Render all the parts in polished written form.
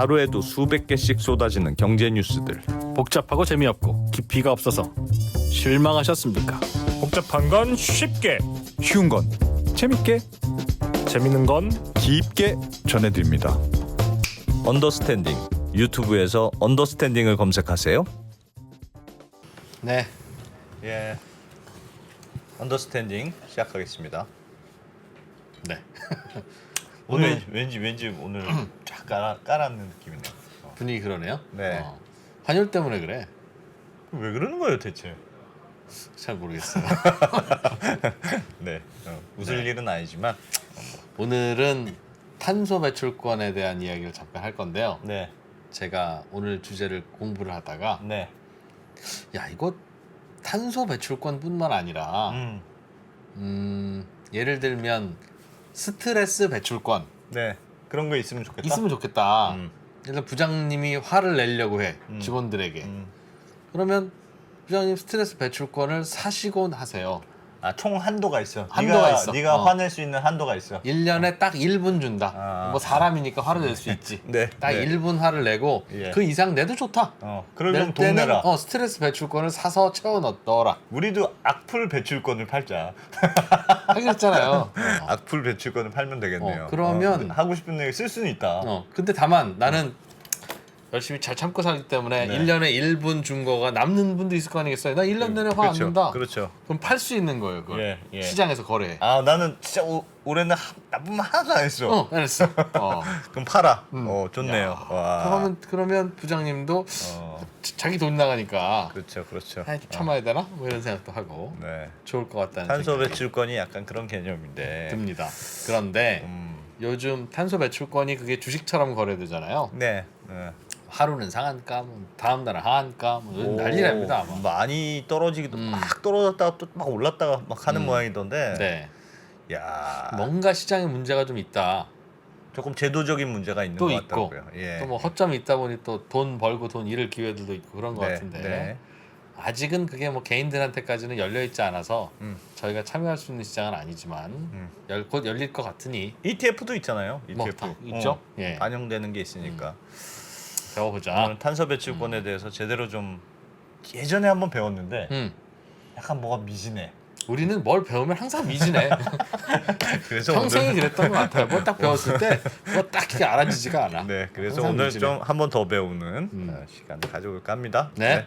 하루에도 수백 개씩 쏟아지는 경제 뉴스들. 복잡하고 재미없고 깊이가 없어서 실망하셨습니까? 복잡한 건 쉽게, 쉬운 건 재밌게, 재밌는 건 깊게 전해드립니다. 언더스탠딩. 유튜브에서 언더스탠딩을 검색하세요. 네. 예. 언더스탠딩 시작하겠습니다. 네. 오늘 왠지 오늘 쫙 깔아놓는 느낌이네요. 분위기 그러네요. 네. 환율 때문에 그래. 왜 그러는 거예요, 대체? 잘 모르겠어요. 네. 웃을 일은 아니지만. 오늘은 탄소 배출권에 대한 이야기를 잠깐 할 건데요. 네. 제가 오늘 주제를 공부를 하다가 네. 야, 이거 탄소 배출권뿐만 아니라 예를 들면 스트레스 배출권 네. 그런 거 있으면 좋겠다. 있으면 좋겠다. 음. 일단 부장님이 화를 내려고 해 직원들에게. 그러면 부장님 스트레스 배출권을 사시곤 하세요. 아, 총 한도가 있어. 한도가 있어. 네가 화낼 수 있는 한도가 있어. 1년에 딱 1분 준다. 아. 뭐 사람이니까 화를 낼 수 있지. 네. 딱 네. 1분 화를 내고 예. 그 이상 내도 좋다. 그러면 낼 돈 때는 내라. 스트레스 배출권을 사서 채워 넣더라. 우리도 악플 배출권을 팔자. 하긴 했잖아요. 악플 배출권을 팔면 되겠네요. 그러면 하고 싶은 얘기 쓸 수는 있다. 근데 다만 나는 열심히 잘 참고 살기 때문에 네. 1년에 1분 준 거가 남는 분도 있을 거 아니겠어요. 나 1년 내내 화 안 그렇죠. 낸다. 그렇죠. 그럼 팔 수 있는 거예요. 그걸. 예, 예. 시장에서 거래해. 아, 나는 진짜 올해는 나쁜 말 하나도 안 했어. 알았어. 그럼 팔아. 좋네요. 야, 와. 그러면 부장님도 자기 돈 나가니까 그렇죠, 그렇죠. 좀 참아야 되나? 뭐 이런 생각도 하고 네. 좋을 것 같다는 탄소 생각이 배출권이 약간 그런 개념인데. 듭니다. 그런데 요즘 탄소 배출권이 그게 주식처럼 거래되잖아요. 네. 네. 하루는 상한가, 뭐 다음 날은 하한가, 뭐 요즘 난리납니다 아마. 많이 떨어지기도 막 떨어졌다가 또 막 올랐다가 막 하는 모양이던데. 네. 야. 뭔가 시장에 문제가 좀 있다. 조금 제도적인 문제가 있는 또 것 있고 같더라고요. 예. 또 뭐 허점이 있다 보니 또 돈 벌고 돈 잃을 기회들도 있고 그런 것 네, 같은데 네. 아직은 그게 뭐 개인들한테까지는 열려 있지 않아서 저희가 참여할 수 있는 시장은 아니지만 곧 열릴 것 같으니 ETF도 있잖아요. 뭐 ETF. 다 있죠. 예. 반영되는 게 있으니까. 배워보자. 오늘 탄소 배출권에 대해서 제대로 좀 예전에 한번 배웠는데 약간 뭐가 미지네. 우리는 뭘 배우면 항상 미지네. 그래서 평생이 오늘 그랬던 것 같아요. 뭐 딱 배웠을 때 뭐 딱히 알아지지가 않아. 네, 그래서 항상 오늘 미지네. 좀 한 번 더 배우는 시간을 가져볼까 합니다. 네.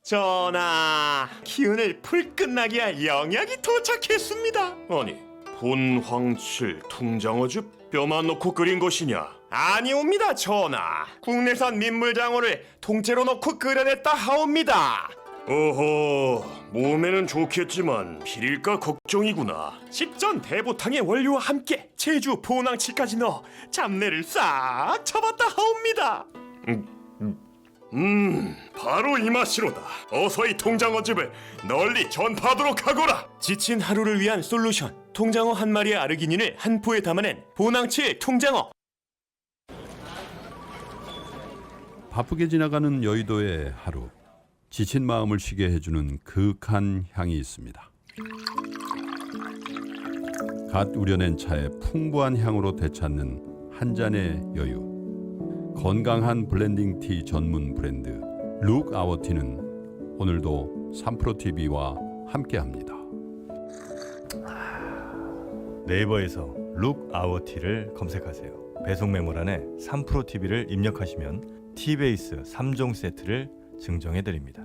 전하, 기운을 풀끝나게 할 영약이 도착했습니다. 아니, 본황칠 통장어주 뼈만 넣고 끓인 것이냐? 아니옵니다, 전하. 국내산 민물장어를 통째로 넣고 끓여냈다 하옵니다. 어허, 몸에는 좋겠지만 비릴까 걱정이구나. 십전 대보탕의 원료와 함께 제주 보낭치까지 넣어 잡내를 싹 쳐봤다 하옵니다. 바로 이 맛이로다. 어서 이 통장어즙을 널리 전파하도록 하거라. 지친 하루를 위한 솔루션. 통장어 한 마리의 아르기닌을 한 포에 담아낸 보낭치 통장어. 바쁘게 지나가는 여의도의 하루. 지친 마음을 쉬게 해주는 그윽한 향이 있습니다. 갓 우려낸 차의 풍부한 향으로 되찾는 한 잔의 여유. 건강한 블렌딩 티 전문 브랜드 룩 아워 티는 오늘도 3프로TV와 함께합니다. 네이버에서 룩 아워 티를 검색하세요. 배송 메모란에 3프로TV를 입력하시면 티베이스 3종 세트를 증정해드립니다.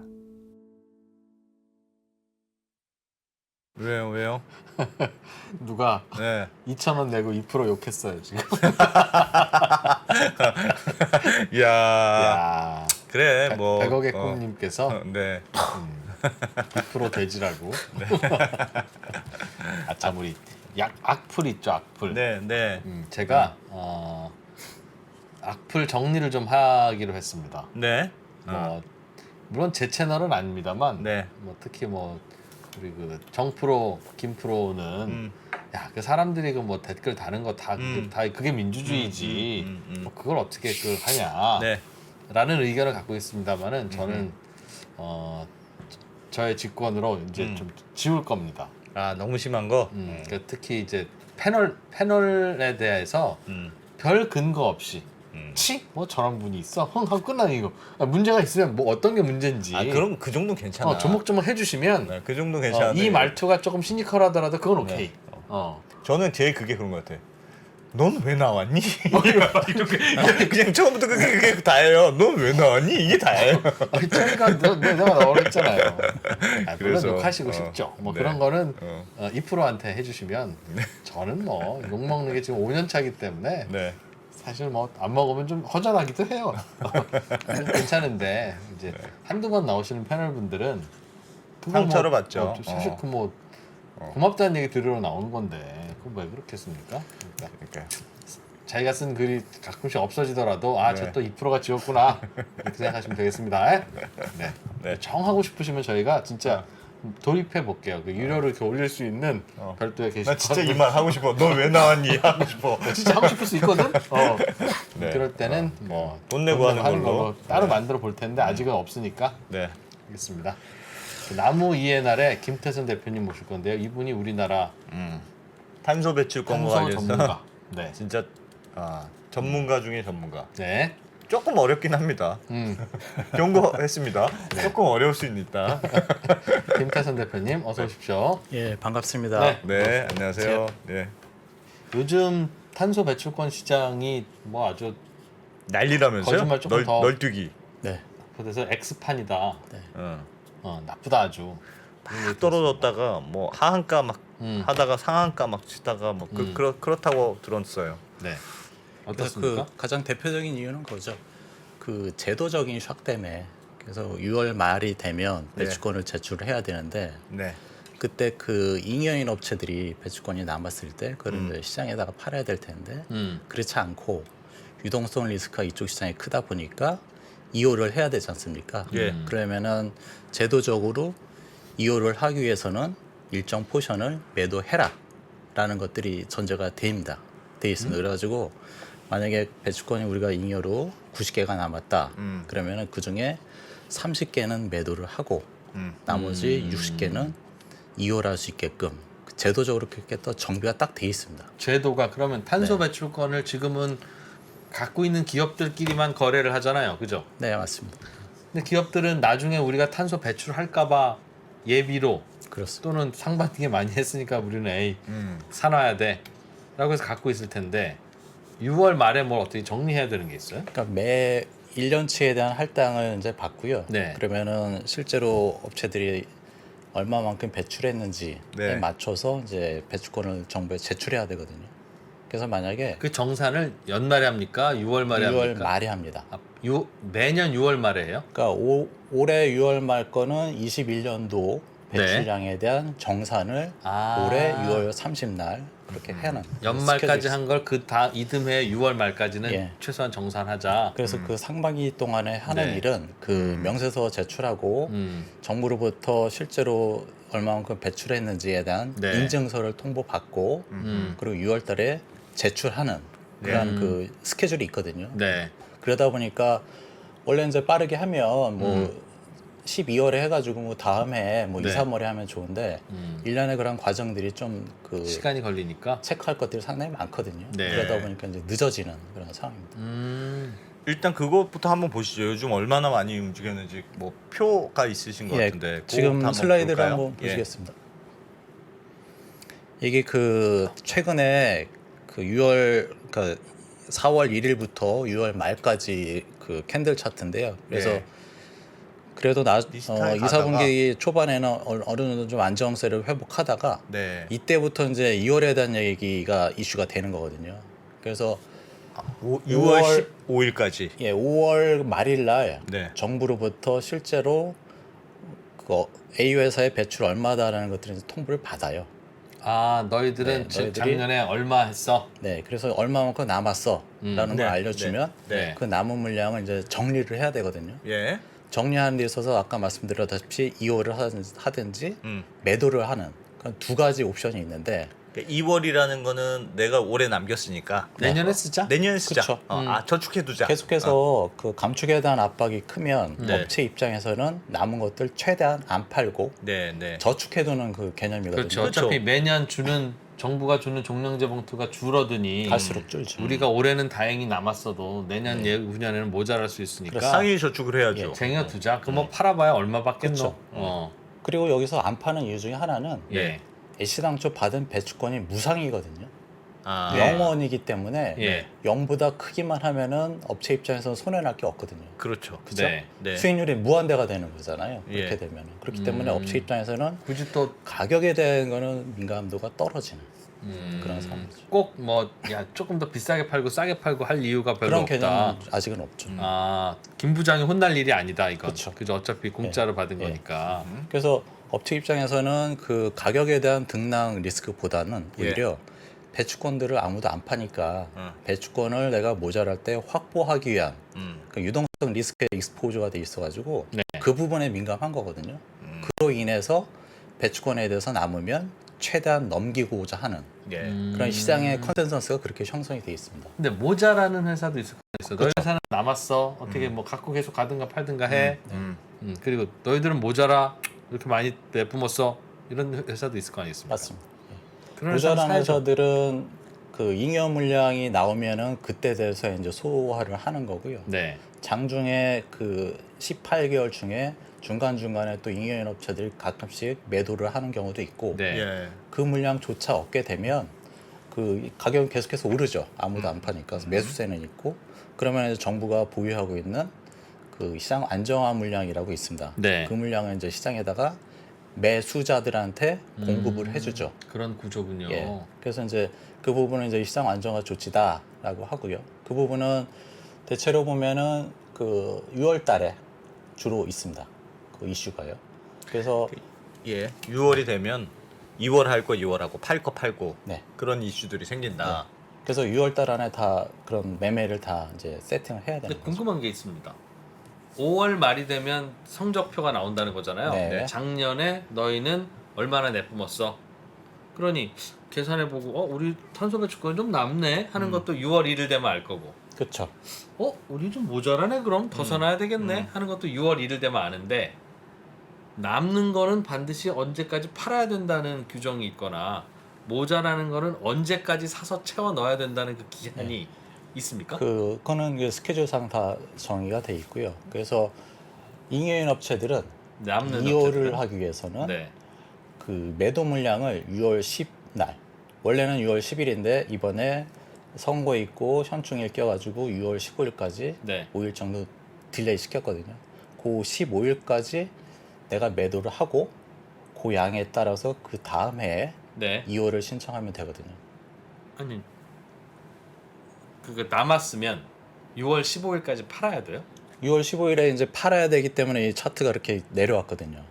왜요? 누가 네. 2,000원 내고 2% 욕했어요 지금. 야. 야, 그래, 뭐 100억의 꿈님께서 네. 2% 돼지라고. 아참 우리 악플 있죠, 악플. 네, 네. 제가 악플 정리를 좀 하기로 했습니다. 네. 뭐 물론 제 채널은 아닙니다만 네. 뭐 특히 뭐 우리 그 정프로 김프로는 야, 그 사람들이 그 뭐 댓글 다는 거 다 그게 민주주의지. 뭐 그걸 어떻게 그 하냐. 네. 라는 의견을 갖고 있습니다만은 저는 저의 직권으로 이제 좀 지울 겁니다. 아, 너무 심한 거? 그러니까 특히 이제 패널에 대해서 별 근거 없이 뭐 저런 분이 있어? 하고 끝나는 이거. 문제가 있으면 뭐 어떤 게 문제인지. 아 그럼 그 정도 괜찮아. 조목조목 해주시면 네, 그 정도 괜찮은데. 이 말투가 조금 시니컬하더라도 그건 오케이. 저는 제일 그게 그런 것 같아. 넌 왜 나왔니? 이렇게 그냥 처음부터 그게 다예요. 넌 왜 나왔니? 이게 다예요. 그러니까 내가 나오랬잖아요. 물론 그래서, 욕하시고 싶죠. 뭐 네. 그런 거는 이프로한테 해주시면 저는 뭐 욕 먹는 게 지금 5년 차기 때문에 네. 사실 뭐 안 먹으면 좀 허전하기도 해요. 괜찮은데 이제 한두 번 나오시는 패널분들은 그거 상처를 받죠. 사실 그 뭐 고맙다는 얘기 들으러 나오는 건데 그거 왜 그렇겠습니까? 그러니까. 자기가 쓴 글이 가끔씩 없어지더라도 네. 저 또 2%가 지웠구나 이렇게 생각하시면 되겠습니다. 네. 네. 정하고 싶으시면 저희가 진짜 돌입해 볼게요. 그 유료로 이렇게 올릴 수 있는 별도의 게시판. 나 진짜 이 말 하고 싶어. 넌 왜 나왔니? 하고 싶어. 진짜 하고 싶을 수 있거든. 네. 그럴 때는 뭐 돈 내고 하는 걸로. 따로 네. 만들어 볼 텐데 아직은 없으니까 네. 알겠습니다. 나무 이해 날에 김태선 대표님 모실 건데요. 이분이 우리나라 탄소 배출 권고 탄소 관련해서 전문가. 네. 진짜 전문가 중에 전문가. 네. 조금 어렵긴 합니다. 경고했습니다. 조금 어려울 수 있다. 김태선 대표님 어서 오십시오. 예, 반갑습니다. 네. 네, 안녕하세요. 네. 요즘 탄소 배출권 시장이 뭐 아주 난리라면서요? 거짓말 조금 더- 널뛰기. 네. 그래서 X판이다. 응. 나쁘다 아주. 딱 떨어졌다가 뭐 하한가 막 하다가 상한가 막 치다가 뭐 그렇다고 들었어요. 네. 그래서 어떻습니까? 그 가장 대표적인 이유는 그거죠. 그 제도적인 샥 때문에 그래서 6월 말이 되면 네. 배출권을 제출해야 되는데 네. 그때 그 잉여인 업체들이 배출권이 남았을 때 그걸 이제 시장에다가 팔아야 될 텐데 그렇지 않고 유동성 리스크가 이쪽 시장이 크다 보니까 이호를 해야 되지 않습니까? 예. 그러면은 제도적으로 이호를 하기 위해서는 일정 포션을 매도해라라는 것들이 전제가 돼 있습니다. 그래가지고 만약에 배출권이 우리가 잉여로 90개가 남았다. 그러면은 그 중에 30개는 매도를 하고 나머지 60개는 이호를 할 수 있게끔 제도적으로 그렇게 또 정비가 딱 돼 있습니다. 제도가 그러면 탄소 네. 배출권을 지금은 갖고 있는 기업들끼리만 거래를 하잖아요. 그죠? 네, 맞습니다. 근데 기업들은 나중에 우리가 탄소 배출할까봐 예비로 그렇습니다. 또는 상반기에 많이 했으니까 우리는 에이 사놔야 돼 라고 해서 갖고 있을 텐데 6월 말에 뭘 어떻게 정리해야 되는 게 있어요? 그러니까 매 1년치에 대한 할당을 이제 받고요. 네. 그러면은 실제로 업체들이 얼마만큼 배출했는지에 네. 맞춰서 이제 배출권을 정부에 제출해야 되거든요. 그래서 만약에 그 정산을 연말에 합니까? 6월 말에 6월 합니까? 말에 합니다. 매년 6월 말에 해요? 그러니까 올해 6월 말 거는 21년도 네. 배출량에 대한 정산을 올해 6월 30날 그렇게 하는 연말까지 스케줄이 한 걸 그 이듬해 6월 말까지는 예. 최소한 정산하자. 그래서 그 상반기 동안에 하는 네. 일은 그 명세서 제출하고 정부로부터 실제로 얼마만큼 배출했는지에 대한 네. 인증서를 통보받고 그리고 6월달에 제출하는 그런 그 스케줄이 있거든요. 네. 그러다 보니까 원래 이제 빠르게 하면 뭐 12월에 해가지고 뭐 다음 해 뭐 네. 2, 3월에 하면 좋은데 1년의 그런 과정들이 좀 그 시간이 걸리니까. 체크할 것들이 상당히 많거든요. 네. 그러다 보니까 이제 늦어지는 그런 상황입니다. 일단 그것부터 한번 보시죠. 요즘 얼마나 많이 움직였는지 뭐 표가 있으신 것 예, 같은데 그거부터 지금 한번 슬라이드를 볼까요? 한번 예. 보시겠습니다. 이게 그 최근에 그 6월 그러니까 4월 1일부터 6월 말까지 그 캔들 차트인데요. 그래서 예. 그래도 2, 비슷하게 4분기 초반에는 어느 정도 좀 안정세를 회복하다가 네. 이때부터 이제 2월에 대한 얘기가 이슈가 되는 거거든요. 그래서 6월 15일까지. 예, 5월 말일 날 네. 정부로부터 실제로 그 A 회사의 배출 얼마다라는 것들을 이제 통보를 받아요. 아, 너희들은 네, 너희들이- 작년에 얼마 했어? 네, 그래서 얼마만큼 남았어라는 네, 걸 알려주면 네, 네. 그 남은 물량을 이제 정리를 해야 되거든요. 예. 정리하는 데 있어서 아까 말씀드렸다시피 이호를 하든지 음. 매도를 하는 그런 두 가지 옵션이 있는데 2월이라는 거는 내가 올해 남겼으니까 내년에 쓰자? 내년에 쓰자. 그쵸. 저축해두자. 계속해서 그 감축에 대한 압박이 크면 네. 업체 입장에서는 남은 것들 최대한 안 팔고 네, 네. 저축해두는 그 개념이거든요. 그렇죠. 그렇죠. 어차피 매년 주는 정부가 주는 종량제 봉투가 줄어드니 갈수록 줄죠. 우리가 올해는 다행히 남았어도 내년 후년에는 모자랄 수 있으니까 상위 저축을 해야죠. 쟁여두자. 그 뭐 팔아봐야 얼마 받겠노. 그렇죠. 그리고 여기서 안 파는 이유 중에 하나는 예. 애시당초 받은 배추권이 무상이거든요. 아, 0원이기 때문에 예. 0보다 크기만 하면은 업체 입장에서는 손해날 게 없거든요. 그렇죠. 그죠? 네. 네. 수익률이 무한대가 되는 거잖아요. 그렇게 예. 되면 그렇기 때문에 업체 입장에서는 굳이 또 가격에 대한 거는 민감도가 떨어지는 그런 상황이죠. 꼭 뭐 야 조금 더 비싸게 팔고 싸게 팔고 할 이유가 별로 그런 없다. 개념은 아직은 없죠. 아, 김 부장이 혼날 일이 아니다 이건. 그쵸. 그죠. 어차피 공짜로 받은 예. 거니까. 그래서 업체 입장에서는 그 가격에 대한 등락 리스크보다는 오히려 배추권들을 아무도 안 파니까 배추권을 내가 모자랄 때 확보하기 위한 그 유동성 리스크에 익스포저가 돼 있어가지고 네. 그 부분에 민감한 거거든요. 그로 인해서 배추권에 대해서 남으면 최대한 넘기고자 하는 예. 그런 시장의 컨센서스가 그렇게 형성이 돼 있습니다. 근데 모자라는 회사도 있을 거 있어. 너희 회사는 남았어. 어떻게 뭐 갖고 계속 가든가 팔든가 해. 그리고 너희들은 모자라. 이렇게 많이 내뿜었어. 이런 회사도 있을 거 아니겠습니까? 맞습니다. 그런 모자란 회사는 사야죠. 회사들은 그 잉여 물량이 나오면은 그때 돼서 이제 소화를 하는 거고요. 네. 장중에 그 18개월 중에 중간중간에 또 잉여인 업체들이 가끔씩 매도를 하는 경우도 있고 네. 예. 그 물량조차 얻게 되면 그 가격은 계속해서 오르죠. 아무도 안 파니까 매수세는 있고 그러면 이제 정부가 보유하고 있는 그 시장 안정화 물량이라고 있습니다. 네. 그 물량을 이제 시장에다가 매수자들한테 공급을 해주죠. 그런 구조군요. 예. 그래서 이제 그 부분은 이제 시장 안정화 조치다라고 하고요. 그 부분은 대체로 보면은 그 6월달에 주로 있습니다. 그 이슈가요. 그래서 예. 6월이 되면 2월 할 거 2월 하고 팔 거 팔고 네. 그런 이슈들이 생긴다. 그래서 6월달 안에 다 그런 매매를 다 이제 세팅을 해야 근데 되는 거죠. 궁금한 게 있습니다. 5월 말이 되면 성적표가 나온다는 거잖아요. 네. 작년에 너희는 얼마나 내뿜었어. 그러니 계산해보고 우리 탄소 배출권이 좀 남네 하는 것도 6월 1일 되면 알 거고 그렇죠. 우리 좀 모자라네 그럼 더 사놔야 되겠네 하는 것도 6월 1일 되면 아는데 남는 거는 반드시 언제까지 팔아야 된다는 규정이 있거나 모자라는 거는 언제까지 사서 채워 넣어야 된다는 그 기한이 있습니까? 그거는 그 스케줄상 다 정의가 돼 있고요. 그래서 잉여인 업체들은 남는 2월을 업체들은? 하기 위해서는 네. 그 매도 물량을 6월 10날 원래는 6월 10일인데 이번에 선거 있고 현충일 껴가지고 6월 15일까지 네. 5일 정도 딜레이 시켰거든요. 그 15일까지 내가 매도를 하고 그 양에 따라서 그 다음 해에 네. 2월을 신청하면 되거든요. 아니 그거 남았으면 6월 15일까지 팔아야 돼요? 6월 15일에 이제 팔아야 되기 때문에 이 차트가 이렇게 내려왔거든요.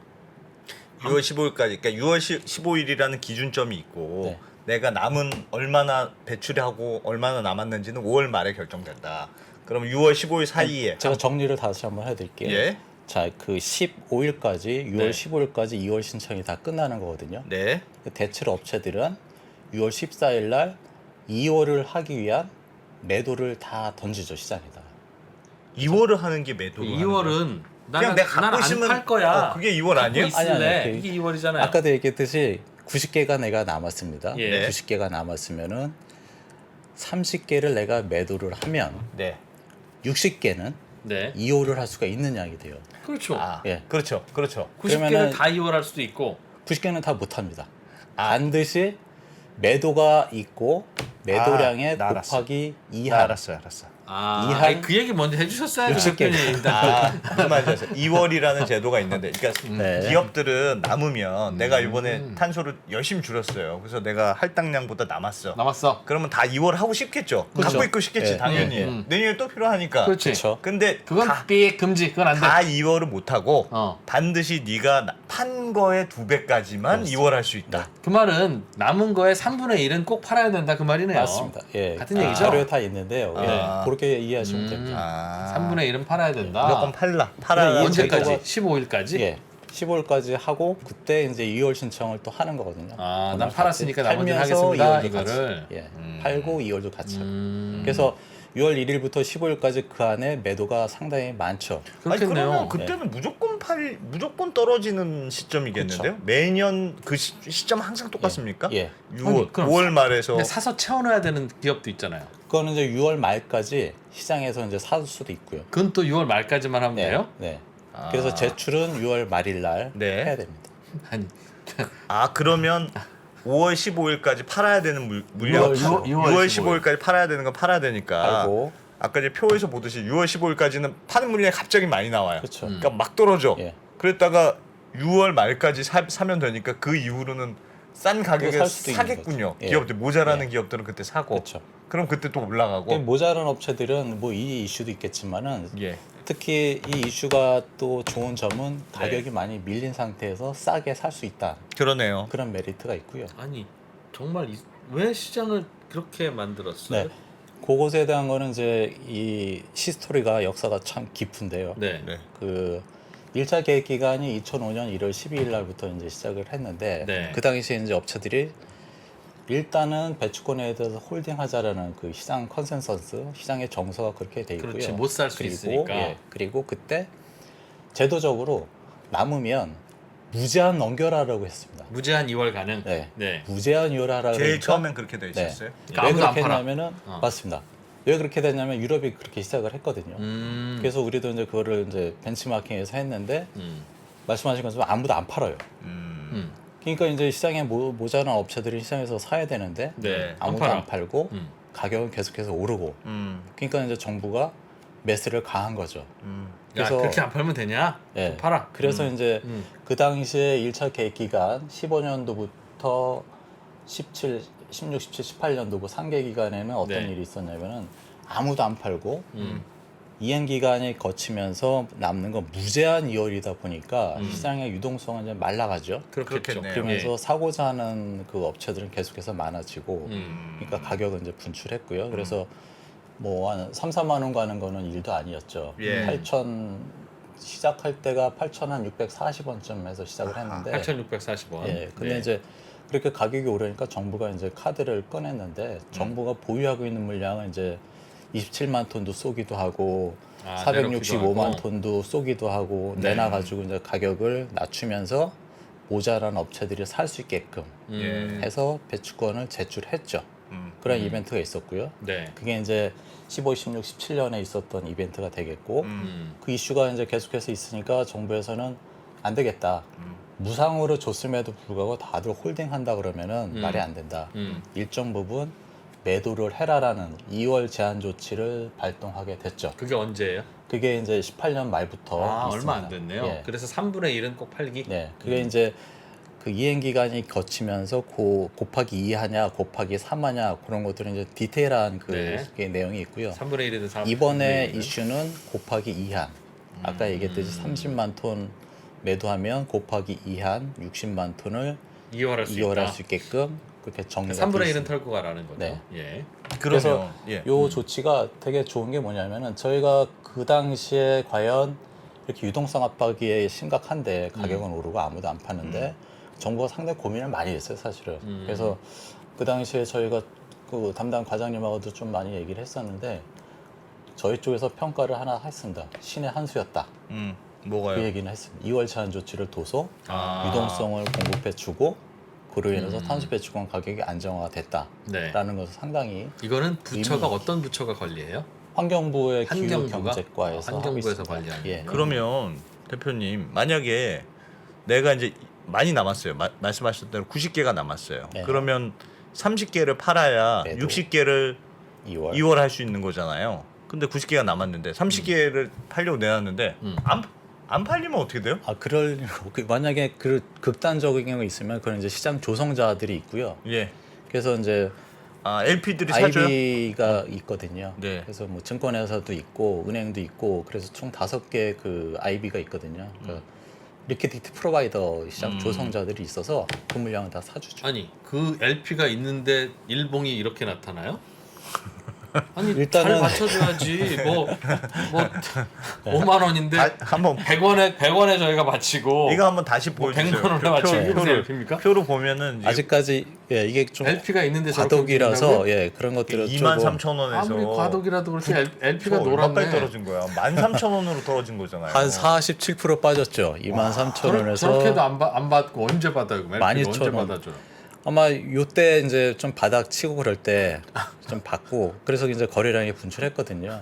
6월 15일까지. 그러니까 6월 15일이라는 기준점이 있고 네. 내가 남은 얼마나 배출하고 얼마나 남았는지는 5월 말에 결정된다. 그럼 6월 15일 사이에 제가 정리를 다시 한번 해드릴게요. 예. 자, 그 15일까지 6월 네. 15일까지 2월 신청이 다 끝나는 거거든요. 네. 대체로 업체들은 6월 14일 날 2월을 하기 위한 매도를 다 던지죠 시장에다. 2월을 하는 게 매도로 하는 거야. 2월은 그냥 내가 갖고 있으면 안팔 거야. 그게 2월 아니에요? 갖고 있을래. 아니, 이게 2월이잖아요. 아까도 얘기했듯이 90개가 내가 남았습니다. 예. 90개가 남았으면은 30개를 내가 매도를 하면 네. 60개는 네. 2월을 할 수가 있는 양이 돼요. 그렇죠. 예. 그렇죠. 그렇죠. 90개를 그러면은- 다 2월 할 수도 있고 90개는 다 못합니다. 반드시 매도가 있고 매도량에 나 알았어. 곱하기 나 2할. 알았어요. 이한 아니, 그 얘기 먼저 해주셨어야죠. 60개. 대표님. 무슨 말인지 아세요? 2월이라는 제도가 있는데, 그러니까 네. 기업들은 남으면 내가 이번에 탄소를 열심히 줄였어요. 그래서 내가 할당량보다 남았어. 남았어. 그러면 다 2월 하고 싶겠죠. 그렇죠. 갖고 있고 싶겠지, 예. 당연히. 내년에 또 필요하니까. 그렇지. 그렇죠. 근데 그건 삐 금지. 그건 안 돼. 다 2월을 못 하고 어. 반드시 네가 판 거의 2배까지만 2월 할 수 있다. 그 말은 남은 거의 3분의 1은 꼭 팔아야 된다 그 말이네요. 맞습니다. 예. 같은 얘기죠? 자료에 다 있는데요. 예. 아. 그렇게 이해하시면 됩니다. 3분의 1은 팔아야 된다. 무조건 팔아야 이 언제까지? 제도가- 15일까지? 예. 15일까지 하고 그때 이제 2월 신청을 또 하는 거거든요. 아, 그걸 난 팔았으니까 같이 나머지 팔면서 하겠습니다, 2월도 이거를. 같이, 예. 팔고 2월도 같이 하고. 음. 그래서 6월 1일부터 15일까지 그 안에 매도가 상당히 많죠. 아니 그렇겠네요. 그러면 그때는 무조건 떨어지는 시점이겠는데요? 매년 그 시점 항상 똑같습니까? 예. 6월 아니, 그럼 5월 말에서 근데 사서 채워넣어야 되는 기업도 있잖아요. 그거는 이제 6월 말까지 시장에서 이제 살 수도 있고요. 그건 또 6월 말까지만 하면 네. 돼요? 네. 아. 그래서 제출은 6월 말일 날 네. 해야 됩니다. 아니 그러면 5월 15일까지 팔아야 되는 물량 6월 15일까지 팔아야 되는 건 팔아야 되니까 팔고. 아까 이제 표에서 보듯이 6월 15일까지는 파는 물량이 갑자기 많이 나와요. 그렇죠. 그러니까 막 떨어져. 예. 그랬다가 6월 말까지 사면 되니까 그 이후로는 싼 가격에 살 수도 있는 사겠군요. 거죠. 예. 기업들 모자라는 예. 기업들은 그때 사고. 그렇죠. 그럼 그때 또 올라가고. 모자란 업체들은 뭐 이 이슈도 있겠지만은 예. 특히 이 이슈가 또 좋은 점은 가격이 많이 밀린 상태에서 싸게 살 수 있다. 그러네요. 그런 메리트가 있고요. 아니 정말 왜 시장을 그렇게 만들었어요? 네. 그것에 대한 거는 이제 이 히스토리가 역사가 참 깊은데요. 네. 네. 그 1차 계획 기간이 2005년 1월 12일 날부터 이제 시작을 했는데 네. 그 당시에 이제 업체들이 일단은 배추권에 대해서 홀딩하자라는 그 시장 컨센서스, 시장의 정서가 그렇게 돼 있고요. 그렇지, 못살수 그리고, 있으니까. 예, 그리고 그때 제도적으로 남으면 무제한 넘겨라라고 했습니다. 무제한 2월 가능. 네. 네. 무제한 이월하라고 제일 그러니까 처음엔 그렇게 돼 있었어요. 그러니까 왜 아무도 안 그렇게 팔아. 했냐면은 어. 맞습니다. 왜 그렇게 됐냐면 유럽이 그렇게 시작을 했거든요. 그래서 우리도 이제 그거를 이제 벤치마킹해서 했는데 말씀하신 것처럼 아무도 안 팔아요. 그러니까 이제 시장에 모자란 업체들이 시장에서 사야 되는데 네. 아무도 안 안, 팔아. 팔고 음. 가격은 계속해서 오르고 그러니까 이제 정부가 매수를 가한 거죠. 야 그래서 그렇게 안 팔면 되냐? 예. 또 팔아. 그래서 이제 음. 그 당시에 1차 계획 기간 15년도부터 16, 17, 18년도 그 상계 기간에는 어떤 네. 일이 있었냐면은 아무도 안 팔고 음. 이행 기간이 거치면서 남는 건 무제한 2월이다 보니까 시장의 유동성은 이제 말라가죠. 그렇겠죠. 그렇겠네요. 그러면서 사고자 하는 그 업체들은 계속해서 많아지고 그러니까 가격은 이제 분출했고요. 그래서 뭐 한 3, 4만 원 가는 거는 일도 아니었죠. 예. 8천 시작할 때가 8,640원쯤 해서 시작을 했는데 8,640원. 예. 근데 네. 이제 그렇게 가격이 오르니까 정부가 이제 카드를 꺼냈는데 정부가 보유하고 있는 물량은 이제 27만 톤도 쏘기도 하고 아, 465만 내놓기도 하고. 톤도 쏘기도 하고 네. 내놔가지고 이제 가격을 낮추면서 모자란 업체들이 살 수 있게끔 예. 해서 배추권을 제출했죠. 그런 이벤트가 있었고요. 네. 그게 이제 15, 16, 17년에 있었던 이벤트가 되겠고 그 이슈가 이제 계속해서 있으니까 정부에서는 안 되겠다. 무상으로 줬음에도 불구하고 다들 홀딩한다 그러면은 말이 안 된다. 일정 부분 매도를 해라라는 2월 제한 조치를 발동하게 됐죠. 그게 언제예요? 그게 이제 18년 말부터 아 있습니다. 얼마 안 됐네요. 예. 그래서 3분의 1은 꼭 팔기. 네, 그게 이제 그 이행 기간이 거치면서 곱하기 2 하냐, 곱하기 3 하냐 그런 것들은 이제 디테일한 그 네. 내용이 있고요. 3분의 1이든 4. 이번에 이슈는 곱하기 2한. 아까 얘기했듯이 30만 톤 매도하면 곱하기 2한 60만 톤을 2월할 수 이월할 있다. 수 있게끔 그렇게 정리가 3분의 돼 1은 있습니다. 털고 가라는 거죠. 네. 예. 그래서 예. 요 조치가 되게 좋은 게 뭐냐면은 저희가 그 당시에 과연 이렇게 유동성 압박이 심각한데 가격은 오르고 아무도 안 파는데 정부가 상당히 고민을 많이 했어요, 사실은. 그래서 그 당시에 저희가 그 담당 과장님하고도 좀 많이 얘기를 했었는데 저희 쪽에서 평가를 하나 했습니다. 신의 한 수였다. 뭐가요? 그 얘기는 했습니다. 2월 제한 조치를 둬서 아. 유동성을 공급해주고 그로 인해서 탄소 배출권 가격이 안정화가 됐다라는 네. 것을 상당히 이거는 부처가 의미. 어떤 부처가 관리해요? 환경부의 환경부가? 기후경제과에서 하고 환경부에서 있습니다. 관리하는 예. 그러면 대표님 만약에 내가 이제 많이 남았어요. 말씀하셨던 대로 90개가 남았어요. 네. 그러면 30개를 팔아야 매도. 60개를 2월. 2월 할 수 있는 거잖아요. 근데 90개가 남았는데 30개를 팔려고 내놨는데 안 팔리면 어떻게 돼요? 그럴 만약에 그 극단적인 경우가 있으면 그런 이제 시장 조성자들이 있고요. 예. 그래서 이제 LP들이 사줘요? IB가 있거든요. 네. 그래서 뭐 증권회사도 있고 은행도 있고 그래서 총 5개 그 IB가 있거든요. 그 리퀴디티 프로바이더 시장 조성자들이 있어서 그 물량을 다 사주죠. 아니 그 LP가 있는데 일봉이 이렇게 나타나요? 아니 일단은- 잘 맞춰줘야지. 뭐 5만 원인데 한번 100원에 저희가 맞히고 이거 한번 다시 뭐 보여주세요. 100만 원에 맞추고 이게 무슨 LP입니까? 표로 보면은 아직까지 예, 이게 좀 LP가 있는데 과도기라서 예, 그런 것들을 23,000원에서 아무리 과도기라도 그렇게 LP가 얼마까지 노랗네. 떨어진 거야? 13,000원으로 떨어진 거잖아요. 한 47% 빠졌죠. 23,000원에서 저렇게도 안 받고 언제 받아요? LP를 12,000원. 언제 받아줘요? 아마 요때 이제 좀 바닥 치고 그럴 때 좀 받고 그래서 이제 거래량이 분출했거든요.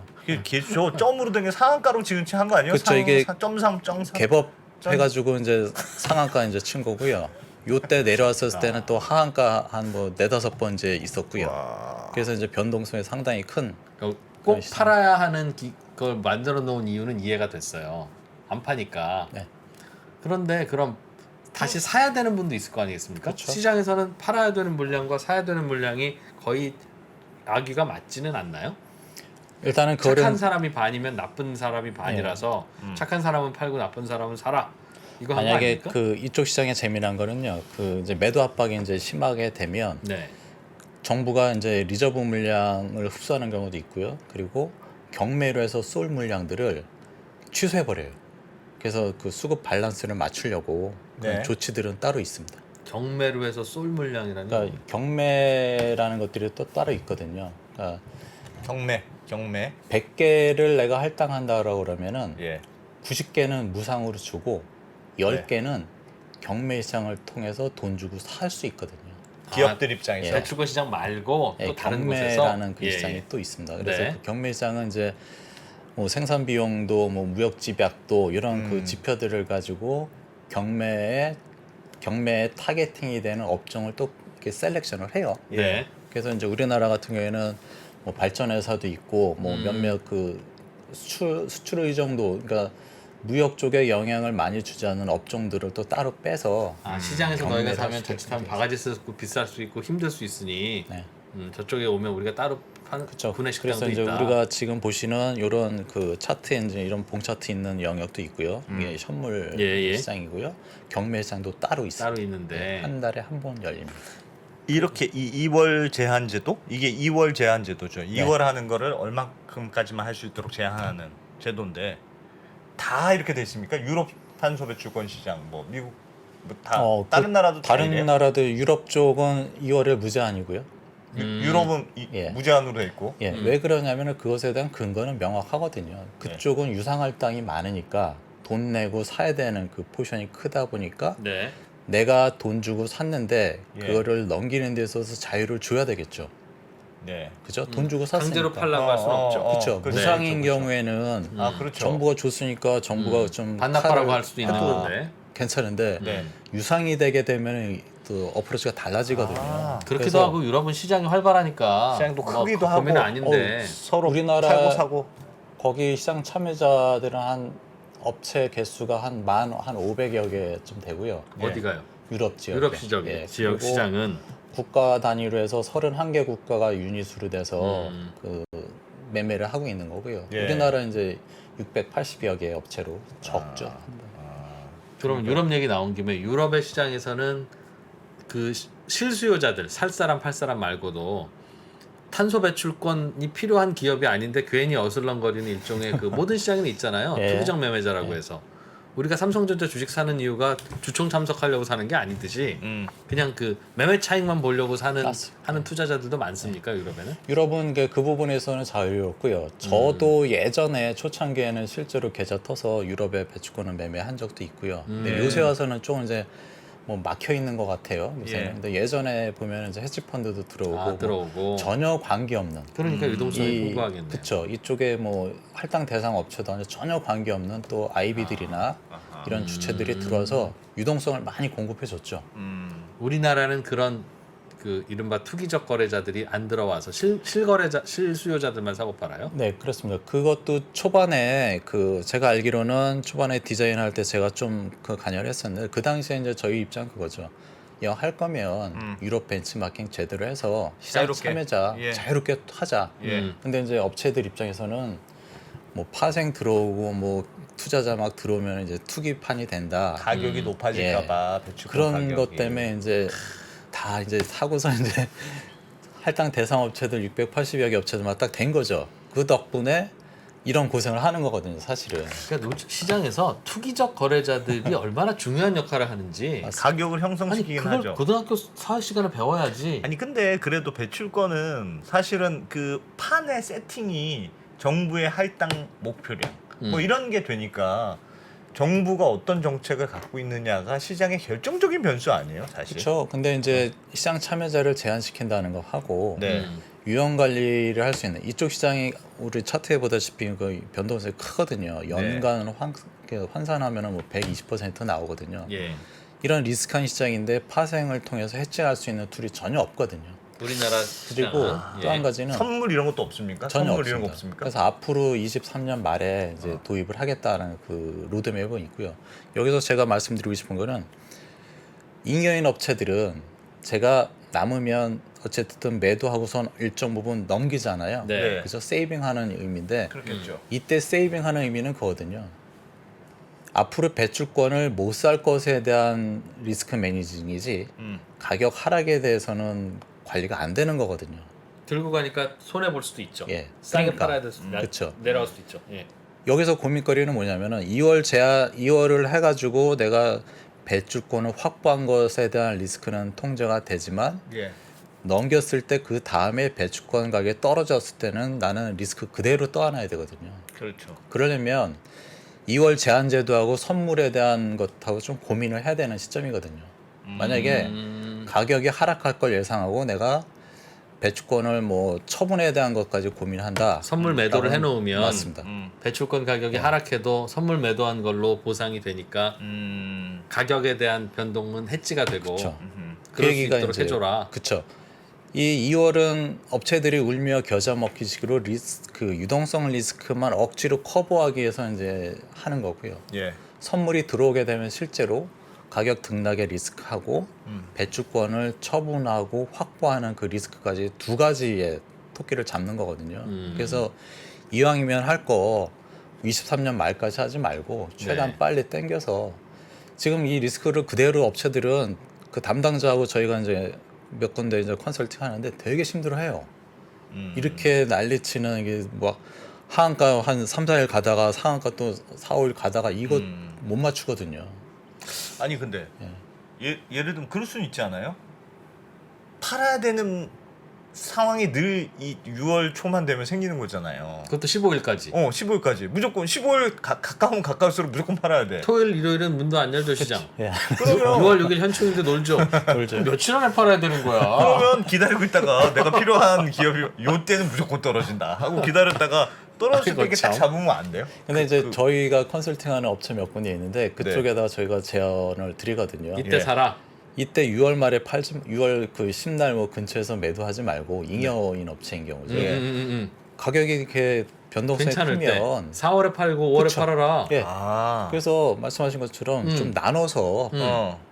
저 점으로 된 게 상한가로 지금 한 거 아니에요? 그쵸, 이게 3.3. 개법 해가지고 이제 상한가 이제 친 거고요. 요때 내려왔을 때는 또 하한가 한 뭐 4-5번 이제 있었고요. 그래서 이제 변동성이 상당히 큰 꼭 그러시죠. 팔아야 하는 그걸 만들어 놓은 이유는 이해가 됐어요. 안 파니까. 네. 그런데 그럼 다시 사야 되는 분도 있을 거 아니겠습니까? 그쵸. 시장에서는 팔아야 되는 물량과 사야 되는 물량이 거의 아귀가 맞지는 않나요? 일단은 착한 그거는 사람이 반이면 나쁜 사람이 반이라서 착한 사람은 팔고 나쁜 사람은 사라. 이거 한거 만약에 아닙니까? 그 이쪽 시장의 재미난 거는요. 그 이제 매도 압박이 이제 심하게 되면 네. 정부가 이제 리저브 물량을 흡수하는 경우도 있고요. 그리고 경매로 해서 쏠 물량들을 취소해 버려요. 그래서 그 수급 밸런스를 맞추려고 그런 네. 조치들은 따로 있습니다. 경매로 해서 쏠 물량이라는 그러니까 경매라는 것들이 또 따로 있거든요. 그러니까 경매. 100개를 내가 할당한다라고 그러면은 예. 90개는 무상으로 주고 10개는 경매 시장을 통해서 돈 주고 살 수 있거든요. 기업들 입장에서. 대출권 시장 말고 또 예, 다른 곳에서 경매라는 그 예, 시장이 예. 또 있습니다. 그래서 네. 그 경매 시장은 이제 뭐 생산 비용도 뭐 무역 집약도 이런 그 지표들을 가지고 경매에 타겟팅이 되는 업종을 또 이렇게 셀렉션을 해요. 네. 그래서 이제 우리나라 같은 경우에는 뭐 발전회사도 있고 뭐 몇몇 그 수출 의정도 그러니까 무역 쪽에 영향을 많이 주지 않는 업종들을 또 따로 빼서 시장에서 너희가 경매를 사면 할 수도 자칫하면 있습니다. 바가지 쓰고 비쌀 수 있고 힘들 수 있으니 네. 저쪽에 오면 우리가 따로 파는 그렇죠. 구내 식당도 그래서 이제 있다. 우리가 지금 보시는 이런 그 차트에 이제 이런 봉 차트 있는 영역도 있고요. 이게 현물 예. 시장이고요. 경매 시장도 따로 있어요. 따로 있는데 한 달에 한 번 열립니다. 이렇게 이 2월 제한제도? 이게 2월 제한제도죠. 2월 하는 거를 얼마큼까지만 할 수 있도록 제한하는 제도인데 다 이렇게 돼 있습니까? 유럽 탄소 배출권 시장, 뭐 미국, 뭐 다 다른 나라도 다 다른 이래요? 나라도 유럽 쪽은 2월에 무제한이고요. 유럽은 예. 무제한으로 돼 있고. 예, 왜 그러냐면은 그것에 대한 근거는 명확하거든요. 그쪽은 유상할당이 많으니까 돈 내고 사야 되는 그 포션이 크다 보니까 네. 내가 돈 주고 샀는데 예. 그거를 넘기는 데 있어서 자유를 줘야 되겠죠. 네. 그죠? 돈 주고 샀으니까. 강제로 팔라고 할 수는 없죠. 그렇죠. 그렇죠. 무상인 그렇죠. 경우에는 아, 그렇죠. 정부가 줬으니까 정부가 좀 반납하라고 칼을 할 수도 있는 해도 건데. 괜찮은데 네. 유상이 되게 되면 또 어프로치가 달라지거든요. 그렇기도 그래서 하고 유럽은 시장이 활발하니까 시장도 뭐 크기도 고민은 하고. 아닌데 서로 우리나라 팔고 사고. 거기 시장 참여자들은 한 업체 개수가 한 500여 개쯤 되고요. 어디가요? 유럽 지역. 유럽 지역 지역 시장은 국가 단위로 해서 31개 국가가 유니스로 돼서 그 매매를 하고 있는 거고요. 예. 우리나라 이제 680여 개 업체로 적죠. 그럼 유럽 얘기 나온 김에 유럽의 시장에서는 그 실수요자들 살 사람 팔 사람 말고도 탄소 배출권이 필요한 기업이 아닌데 괜히 어슬렁거리는 일종의 그 모든 시장에는 있잖아요. 예. 투기적 매매자라고 해서 우리가 삼성전자 주식 사는 이유가 주총 참석하려고 사는 게 아니듯이 그냥 그 매매 차익만 보려고 하는 투자자들도 많습니까 유럽에는? 유럽은 그 부분에서는 자유롭고요. 저도 예전에 초창기에는 실제로 계좌 터서 유럽에 배출권을 매매한 적도 있고요. 근데 요새 와서는 좀 이제 뭐 막혀 있는 것 같아요. 요새는. 예. 근데 예전에 보면 이제 헤지 펀드도 들어오고, 들어오고 전혀 관계 없는. 그러니까 유동성이 풍부하겠네요. 그렇죠. 이쪽에 뭐 할당 대상 업체도 아니라 전혀 관계 없는 또 아이비들이나 이런 주체들이 들어와서 유동성을 많이 공급해 줬죠. 우리나라는 그런 그 이른바 투기적 거래자들이 안 들어와서 실수요자들만 사고 팔아요? 네, 그렇습니다. 그것도 초반에 그 제가 알기로는 초반에 디자인할 때 제가 좀 그 관여를 했었는데 그 당시에 이제 저희 입장 그거죠. 야, 할 거면 유럽 벤치마킹 제대로 해서 시장 자유롭게. 참여자 예. 자유롭게 하자. 예. 근데 이제 업체들 입장에서는 뭐 파생 들어오고 뭐 투자자 막 들어오면 이제 투기판이 된다. 가격이 높아질까봐 배출권 그런 가격이. 것 때문에 이제 다 이제 사고서 이제 할당 대상 업체들 680여 개 업체들만 딱 된 거죠. 그 덕분에 이런 고생을 하는 거거든요, 사실은. 그러니까 시장에서 투기적 거래자들이 얼마나 중요한 역할을 하는지 가격을 아니 형성시키긴 그걸 하죠. 고등학교 사회 시간에 배워야지. 아니 근데 그래도 배출권은 사실은 그 판의 세팅이 정부의 할당 목표량 뭐 이런 게 되니까 정부가 어떤 정책을 갖고 있느냐가 시장의 결정적인 변수 아니에요, 사실. 그렇죠. 근데 이제 시장 참여자를 제한시킨다는 거 하고 네. 유형 관리를 할 수 있는 이쪽 시장이 우리 차트에 보다시피 그 변동성이 크거든요. 연간 환산하면은 뭐 120% 나오거든요. 예. 이런 리스크한 시장인데 파생을 통해서 해칭할 수 있는 툴이 전혀 없거든요. 우리나라 그리고 시장은. 또 한 가지는 선물 이런 것도 없습니까? 전혀 선물 없습니다. 이런 거 없습니까? 그래서 앞으로 23년 말에 이제 도입을 하겠다는 그 로드맵은 있고요. 여기서 제가 말씀드리고 싶은 거는 잉여인 업체들은 제가 남으면 어쨌든 매도하고선 일정 부분 넘기잖아요. 네. 그래서 세이빙하는 의미인데 그렇겠죠. 이때 세이빙하는 의미는 그거거든요. 앞으로 배출권을 못 살 것에 대한 리스크 매니징이지 가격 하락에 대해서는 관리가 안 되는 거거든요. 들고 가니까 손해 볼 수도 있죠. 예. 싸게 그러니까. 팔아야 될 수도 그쵸. 내려갈 수도 있죠. 예. 여기서 고민거리는 뭐냐면은 2월을 해가지고 내가 배출권을 확보한 것에 대한 리스크는 통제가 되지만 예. 넘겼을 때 그 다음에 배출권 가격이 떨어졌을 때는 나는 리스크 그대로 떠안아야 되거든요. 그렇죠. 그러려면 2월 제한 제도하고 선물에 대한 것하고 좀 고민을 해야 되는 시점이거든요. 만약에 가격이 하락할 걸 예상하고 내가 배출권을 뭐 처분에 대한 것까지 고민한다. 선물 매도를 해놓으면 맞습니다. 배출권 가격이 하락해도 선물 매도한 걸로 보상이 되니까 가격에 대한 변동은 해지가 되고 그쵸. 그럴 수 있도록 해줘라. 그렇죠. 이 2월은 업체들이 울며 겨자 먹기식으로 그 유동성 리스크만 억지로 커버하기 위해서 이제 하는 거고요. 예. 선물이 들어오게 되면 실제로 가격 등락의 리스크하고 배출권을 처분하고 확보하는 그 리스크까지 두 가지의 토끼를 잡는 거거든요. 그래서 이왕이면 할 거 23년 말까지 하지 말고 최대한 네. 빨리 땡겨서 지금 이 리스크를 그대로 업체들은 그 담당자하고 저희가 이제 몇 군데 이제 컨설팅 하는데 되게 힘들어해요. 이렇게 난리치는 이게 뭐 하한가 한 3, 4일 가다가 상한가 또 4, 5일 가다가 이거 못 맞추거든요. 아니 근데 예를 들면 그럴 수는 있지 않아요? 팔아야 되는 상황이 늘 이 6월 초만 되면 생기는 거잖아요. 그것도 15일까지. 15일까지 무조건 15일 가까우면 가까울수록 무조건 팔아야 돼. 토요일, 일요일은 문도 안 열죠 시장. 예. 그러면 6월 6일 현충일인데 놀죠. 놀죠. 며칠 안에 팔아야 되는 거야. 그러면 기다리고 있다가 내가 필요한 기업이 요 때는 무조건 떨어진다 하고 기다렸다가 떨어질 때 아이고, 이렇게 딱 참. 잡으면 안 돼요? 근데 이제 저희가 컨설팅하는 업체 몇 군데 있는데 그쪽에다가 저희가 제안을 드리거든요. 이때 예. 사라. 이때 6월 말에 6월 그 10날 뭐 근처에서 매도하지 말고 잉여인 업체인 경우죠. 예. 가격이 이렇게 변동성이 괜찮을 때 크면 4월에 팔고 5월에 그쵸. 팔아라. 예. 아. 그래서 말씀하신 것처럼 좀 나눠서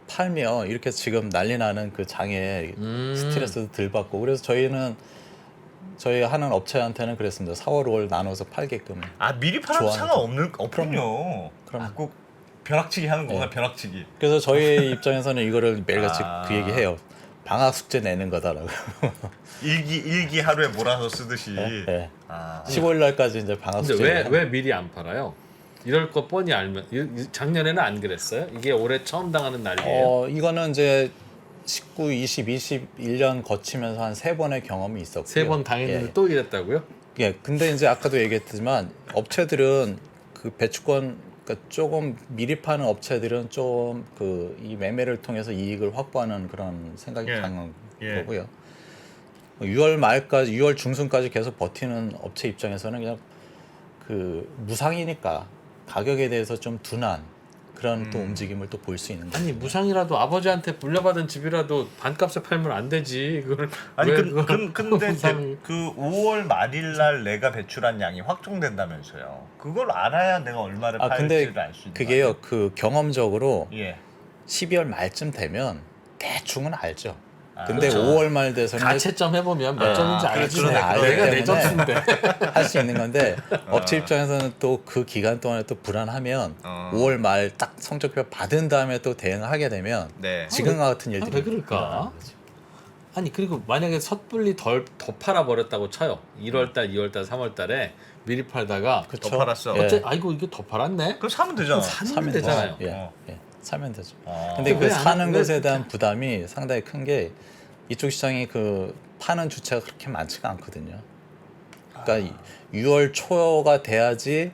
팔면 이렇게 지금 난리 나는 그 장에 스트레스도 덜 받고 그래서 저희 하는 업체한테는 그랬습니다. 4월, 5월 나눠서 팔게끔. 아 미리 팔아도 좋아하는 없군요. 그럼. 아, 꼭 벼락치기 하는 거구나. 예. 벼락치기. 그래서 저희 입장에서는 이거를 매일같이 아. 그 얘기해요. 방학 숙제 내는 거다라고. 일기 하루에 몰아서 쓰듯이. 네. 아. 15일 날까지 이제 방학 숙제. 근데 왜 미리 안 팔아요? 이럴 거 뻔히 알면 작년에는 안 그랬어요? 이게 올해 처음 당하는 날이에요. 이거는 이제 19, 20, 21년 거치면서 한 3번의 경험이 있었고요. 3번 당했는데 예. 또 이랬다고요? 예. 근데 이제 아까도 얘기했지만 업체들은 그 배출권 그러니까 조금 미리 파는 업체들은 좀 그 이 매매를 통해서 이익을 확보하는 그런 생각이 예. 강한 예. 거고요. 6월 말까지 6월 중순까지 계속 버티는 업체 입장에서는 그냥 그 무상이니까 가격에 대해서 좀 둔한 그런 또 움직임을 또 볼 수 있는 거예요. 아니 무상이라도 아버지한테 물려받은 집이라도 반값에 팔면 안 되지. 그걸 아니 왜 근데 무상- 그 5월 말일 날 내가 배출한 양이 확정된다면서요. 그걸 알아야 내가 얼마를 근데 팔지를 알 수 있는 그게요. 그 경험적으로 거아니에요? 예. 12월 말쯤 되면 대충은 알죠. 아, 근데 그렇죠. 5월 말 돼서는 가채점 해보면 몇 점인지 알지. 그러네, 알기 내가 내 때문에 점수인데. 할 수 있는 건데 업체 입장에서는 또 그 기간 동안에 또 불안하면 5월 말 딱 성적표 받은 다음에 또 대응을 하게 되면 네. 지금과 같은 왜 일들이 그럴까? 아니 그리고 만약에 섣불리 더 팔아버렸다고 쳐요. 1월달, 2월달, 3월달에 미리 팔다가 그쵸? 더 팔았어. 예. 어째 아이고 이게 더 팔았네. 그럼 사면 되잖아. 사면 되잖아요. 예, 예. 사면 되죠. 어. 근데 그 왜 안- 사는 왜 것에 대한 부담이 상당히 큰 게 이쪽 시장이 그 파는 주체가 그렇게 많지가 않거든요. 그러니까 6월 초가 돼야지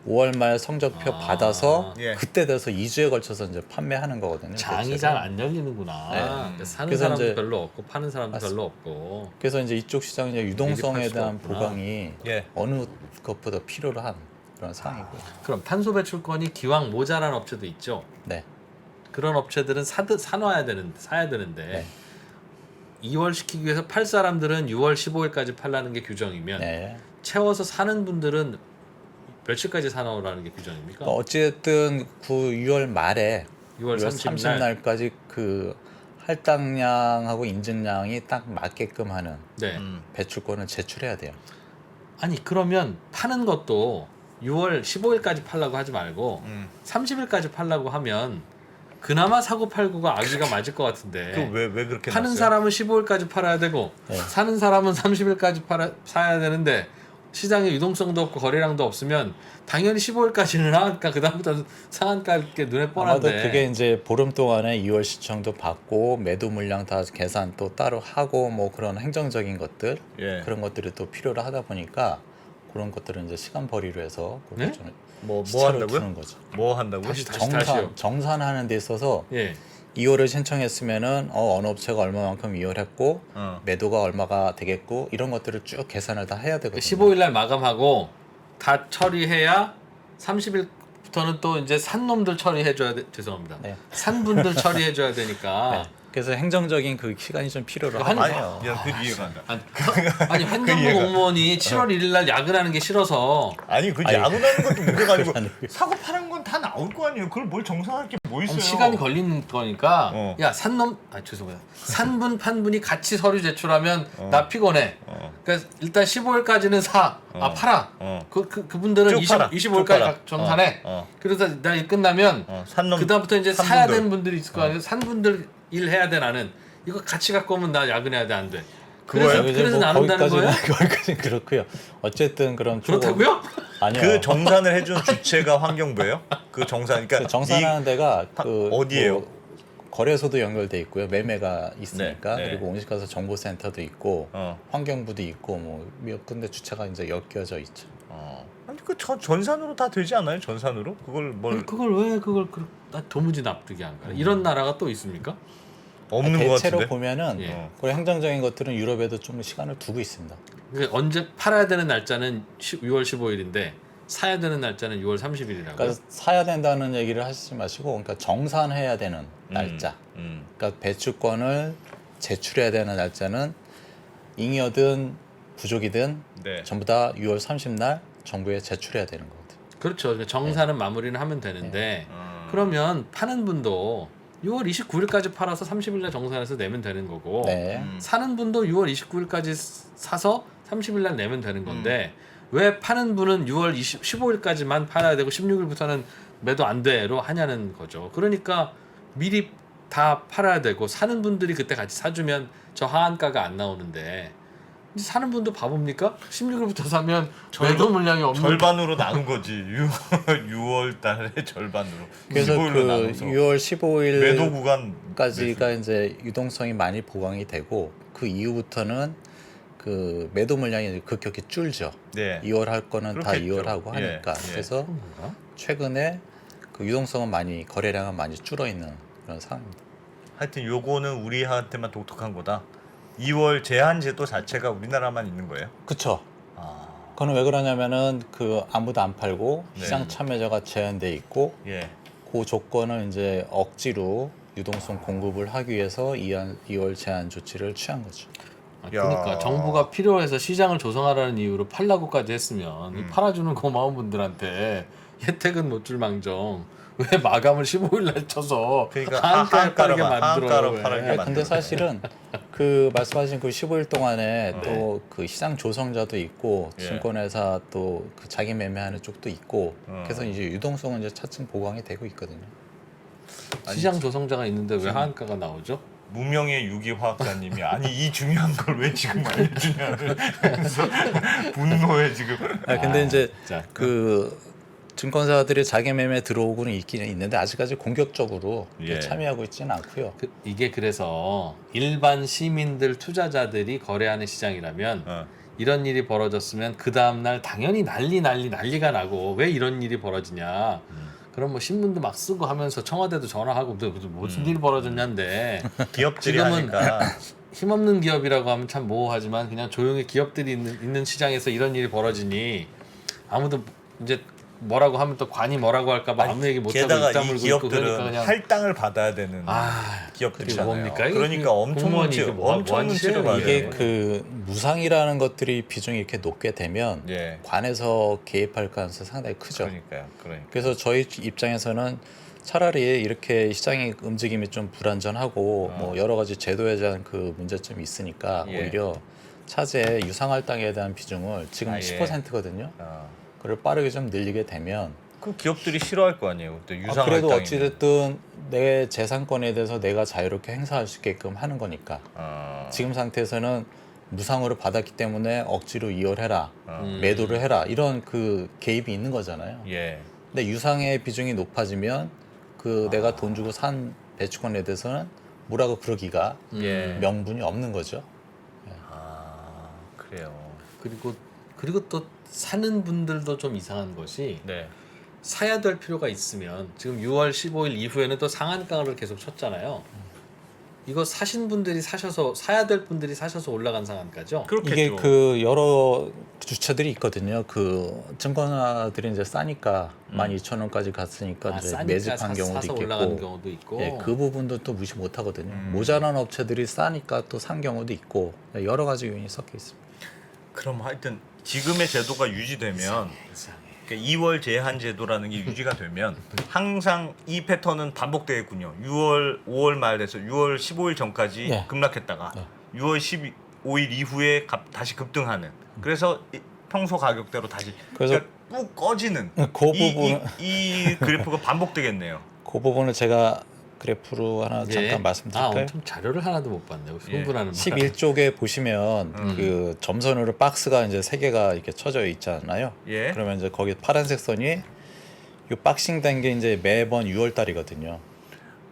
5월 말 성적표 받아서 예. 그때 돼서 2주에 걸쳐서 이제 판매하는 거거든요. 장이 대체로. 잘 안 열리는구나. 네. 그러니까 사는 그래서 사람도 이제- 별로 없고 파는 사람도 맞습니다. 별로 없고. 그래서 이제 이쪽 시장 이제 유동성에 미리 팔 수가 대한 없구나. 보강이 예. 어느 것보다 필요로 한 그런 상황이고요. 그럼 탄소 배출권이 기왕 모자란 업체도 있죠. 네. 그런 업체들은 사야 되는데 네. 2월 시키기 위해서 팔 사람들은 6월 15일까지 팔라는 게 규정이면 네. 채워서 사는 분들은 며칠까지 사놓으라는 게 규정입니까? 그러니까 어쨌든 6월 말에 6월 30일 날. 날까지 그 할당량하고 인증량이 딱 맞게끔 하는 네. 배출권을 제출해야 돼요. 아니 그러면 파는 것도 6월 15일까지 팔라고 하지 말고 30일까지 팔라고 하면 그나마 사고 팔고가 아기가 맞을 것 같은데. 그왜 그렇게 파는 놨어요? 사람은 15일까지 팔아야 되고 네. 사는 사람은 30일까지 사야 되는데 시장에 유동성도 없고 거래량도 없으면 당연히 15일까지는 하니까 그다음부터 상한가 게 눈에 아마도 뻔한데. 그게 이제 보름 동안에 2월 시청도 받고 매도 물량 다 계산 또 따로 하고 뭐 그런 행정적인 것들 예. 그런 것들이 또 필요로 하다 보니까 그런 것들은 이제 시간 벌이로 해서 그렇게 네? 좀 뭐 시차를 한다고요? 두는 거죠. 뭐 한다고요? 다시요. 정산하는 데 있어서 예. 2월을 신청했으면은 어느 업체가 얼마만큼 2월 했고 매도가 얼마가 되겠고 이런 것들을 쭉 계산을 다 해야 되거든요. 15일 날 마감하고 다 처리해야 30일부터는 또 이제 산 놈들 처리해 줘야 돼. 죄송합니다. 네. 산 분들 처리해 줘야 되니까. 네. 그래서 행정적인 그 시간이 좀 필요로 한- 하네요. 아니, 야, 그 이해가 안 가. 아니 행정부 이해가- 공무원이 7월 1일 날 야근하는 게 싫어서 아니 그 아니, 야근하는 것도 문제가 아니고 아니고요. 사고 파는 건 다 나올 거 아니에요. 그걸 뭘 정산할 게 뭐 있어요? 시간이 걸리는 거니까 어. 야 산놈 죄송해요 산분 판분이 같이 서류 제출하면 나 피곤해. 그러니까 일단 15일까지는 팔아. 그분들은 쭉 팔아. 25일까지 정산해. 그래서 나 일 끝나면 산놈 그다음부터 이제 산 사야 분들. 되는 분들이 있을 거 아니에요. 산 분들 일 해야 돼 나는. 이거 같이 갖고 오면 나 야근해야 돼 안 돼. 그래서 이제 그래서 뭐 나눈다는 거예요? 거기까지는 그렇고요. 어쨌든 그런 그렇다고요? 아니요. 그 정산을 해준 주체가 환경부예요? 그 정산 그러니까 그 정산하는 데가 그 어디예요? 뭐 거래소도 연결돼 있고요. 매매가 있으니까 네, 네. 그리고 온실가스 정보센터도 있고 어. 환경부도 있고 뭐 몇 군데 주체가 이제 엮여져 있죠. 아니 그 전산으로 다 되지 않아요? 전산으로 그걸 뭘 그걸 왜 그걸 나 도무지 납득이 안 가. 이런 나라가 또 있습니까? 없는 것 대체로 같은데. 보면은 예. 그런 행정적인 것들은 유럽에도 좀 시간을 두고 있습니다. 그러니까 언제 팔아야 되는 날짜는 6월 15일인데 사야 되는 날짜는 6월 30일이라고요. 그러니까 사야 된다는 얘기를 하시지 마시고, 그러니까 정산해야 되는 날짜. 그러니까 배출권을 제출해야 되는 날짜는 잉여든 부족이든 네. 전부 다 6월 30날 정부에 제출해야 되는 거거든요. 그렇죠. 그러니까 정산은 마무리는 하면 되는데 그러면 파는 분도 6월 29일까지 팔아서 30일날 정산해서 내면 되는 거고 네. 사는 분도 6월 29일까지 사서 30일날 내면 되는 건데 왜 파는 분은 6월 15일까지만 팔아야 되고 16일부터는 매도 안 돼로 하냐는 거죠. 그러니까 미리 다 팔아야 되고 사는 분들이 그때 같이 사주면 저 하한가가 안 나오는데 이제 사는 분도 바보입니까? 16일부터 사면 매도 물량이 없는 절반으로 나눈 거지. 6월 달에 절반으로. 그래서 15일로 그 나눠서. 6월 15일 매도 구간 까지가 이제 유동성이 많이 보강이 되고 그 이후부터는 그 매도 물량이 급격히 줄죠. 네. 2월 할 거는 다 그렇겠죠. 2월 하고 하니까. 예, 예. 그래서 건가? 최근에 그 유동성은 많이 거래량은 많이 줄어 있는 그런 상황입니다. 하여튼 요거는 우리한테만 독특한 거다. 2월 제한 제도 자체가 우리나라만 있는 거예요. 그렇죠. 아, 그거는 왜 그러냐면은 그 아무도 안 팔고 네. 시장 참여자가 제한돼 있고 예. 그 조건을 이제 억지로 유동성 공급을 하기 위해서 2월 제한 조치를 취한 거죠. 그러니까 야. 정부가 필요해서 시장을 조성하라는 이유로 팔라고까지 했으면 이 팔아주는 고마운 분들한테 혜택은 못 줄 망정 왜 마감을 15일 날 쳐서 그러니까 하한가를 빠르게 하한가로 만들어요. 빠르게 왜? 만들어요. 근데 사실은 그 말씀하신 그 15일 동안에 네. 또 그 시장 조성자도 있고 예. 증권회사 또 그 자기 매매하는 쪽도 있고 어. 그래서 이제 유동성은 이제 차츰 보강이 되고 있거든요. 시장 조성자가 있는데 왜 하한가가 나오죠? 무명의 유기화학자님이 아니 이 중요한 걸 왜 지금 알려주냐는 그래서 분노에 지금. 근데 이제 진짜. 그 증권사들이 자기 매매에 들어오고는 있기는 있는데 아직까지 공격적으로 예. 참여하고 있지는 않고요. 이게 그래서 일반 시민들 투자자들이 거래하는 시장이라면 어. 이런 일이 벌어졌으면 그 다음 날 당연히 난리가 나고 왜 이런 일이 벌어지냐. 그럼 뭐 신문도 막 쓰고 하면서 청와대도 전화하고 무슨 일이 벌어졌냐인데 기업들이 지금은 하니까. 힘없는 기업이라고 하면 참 모호하지만 그냥 조용히 기업들이 있는 시장에서 이런 일이 벌어지니 아무도 이제 뭐라고 하면 또 관이 뭐라고 할까봐 아무 얘기 못하고 게다가 입 이 다물고 있고 그러니까 기업들은 그냥 할당을 받아야 되는 아, 기업들이잖아요. 그게 뭡니까? 이게 그러니까 엄청 공무원이 눈치, 이게 뭐 엄청 하는 눈치를 짓이에요, 봐야 이게? 이게 돼요. 그 무상이라는 것들이 비중이 이렇게 높게 되면 예. 관에서 개입할 가능성이 상당히 크죠. 그러니까. 그래서 저희 입장에서는 차라리 이렇게 시장의 움직임이 좀 불안전하고 뭐 여러 가지 제도에 대한 그 문제점이 있으니까 예. 오히려 차제 유상할당에 대한 비중을 지금 아, 예. 10%거든요. 어. 그걸 빠르게 좀 늘리게 되면 그 기업들이 싫어할 거 아니에요. 또 유상 그래도 할당이면. 어찌됐든 내 재산권에 대해서 내가 자유롭게 행사할 수 있게끔 하는 거니까 지금 상태에서는 무상으로 받았기 때문에 억지로 이월해라, 매도를 해라 이런 그 개입이 있는 거잖아요. 예. 근데 유상의 비중이 높아지면 그 내가 돈 주고 산 배추권에 대해서는 뭐라고 그러기가 예. 명분이 없는 거죠. 아 그래요. 그리고 또 사는 분들도 좀 이상한 것이 네. 사야 될 필요가 있으면 지금 6월 15일 이후에는 또 상한가를 계속 쳤잖아요. 이거 사신 분들이 사야 될 분들이 사셔서 올라간 상한가죠. 그렇겠죠. 이게 그 여러 주체들이 있거든요. 그 증권사들이 이제 싸니까 12,000원까지 갔으니까 이제 싸니까 매집한 경우도 사서 올라가는 있겠고, 경우도 있고. 예, 그 부분도 또 무시 못 하거든요. 모자란 업체들이 싸니까 또 산 경우도 있고 여러 가지 요인이 섞여 있습니다. 그럼 하여튼 지금의 제도가 유지되면 그러니까 2월 제한 제도라는 게 유지가 되면 항상 이 패턴은 반복되겠군요. 5월 말 돼서 6월 15일 전까지 네. 급락했다가 6월 15일 이후에 다시 급등하는. 그래서 평소 가격대로 다시 그래서 그러니까 뚝 꺼지는 그 부분은 이 그래프가 반복되겠네요. 그 부분을 제가 그래프로 하나 예. 잠깐 말씀드릴까요? 좀 자료를 하나도 못 봤네요. 흥분하는 11쪽에 보시면 그 점선으로 박스가 이제 3개가 이렇게 쳐져 있잖아요. 예. 그러면 이제 거기 파란색 선이 요 박싱된 게 이제 매번 6월 달이거든요.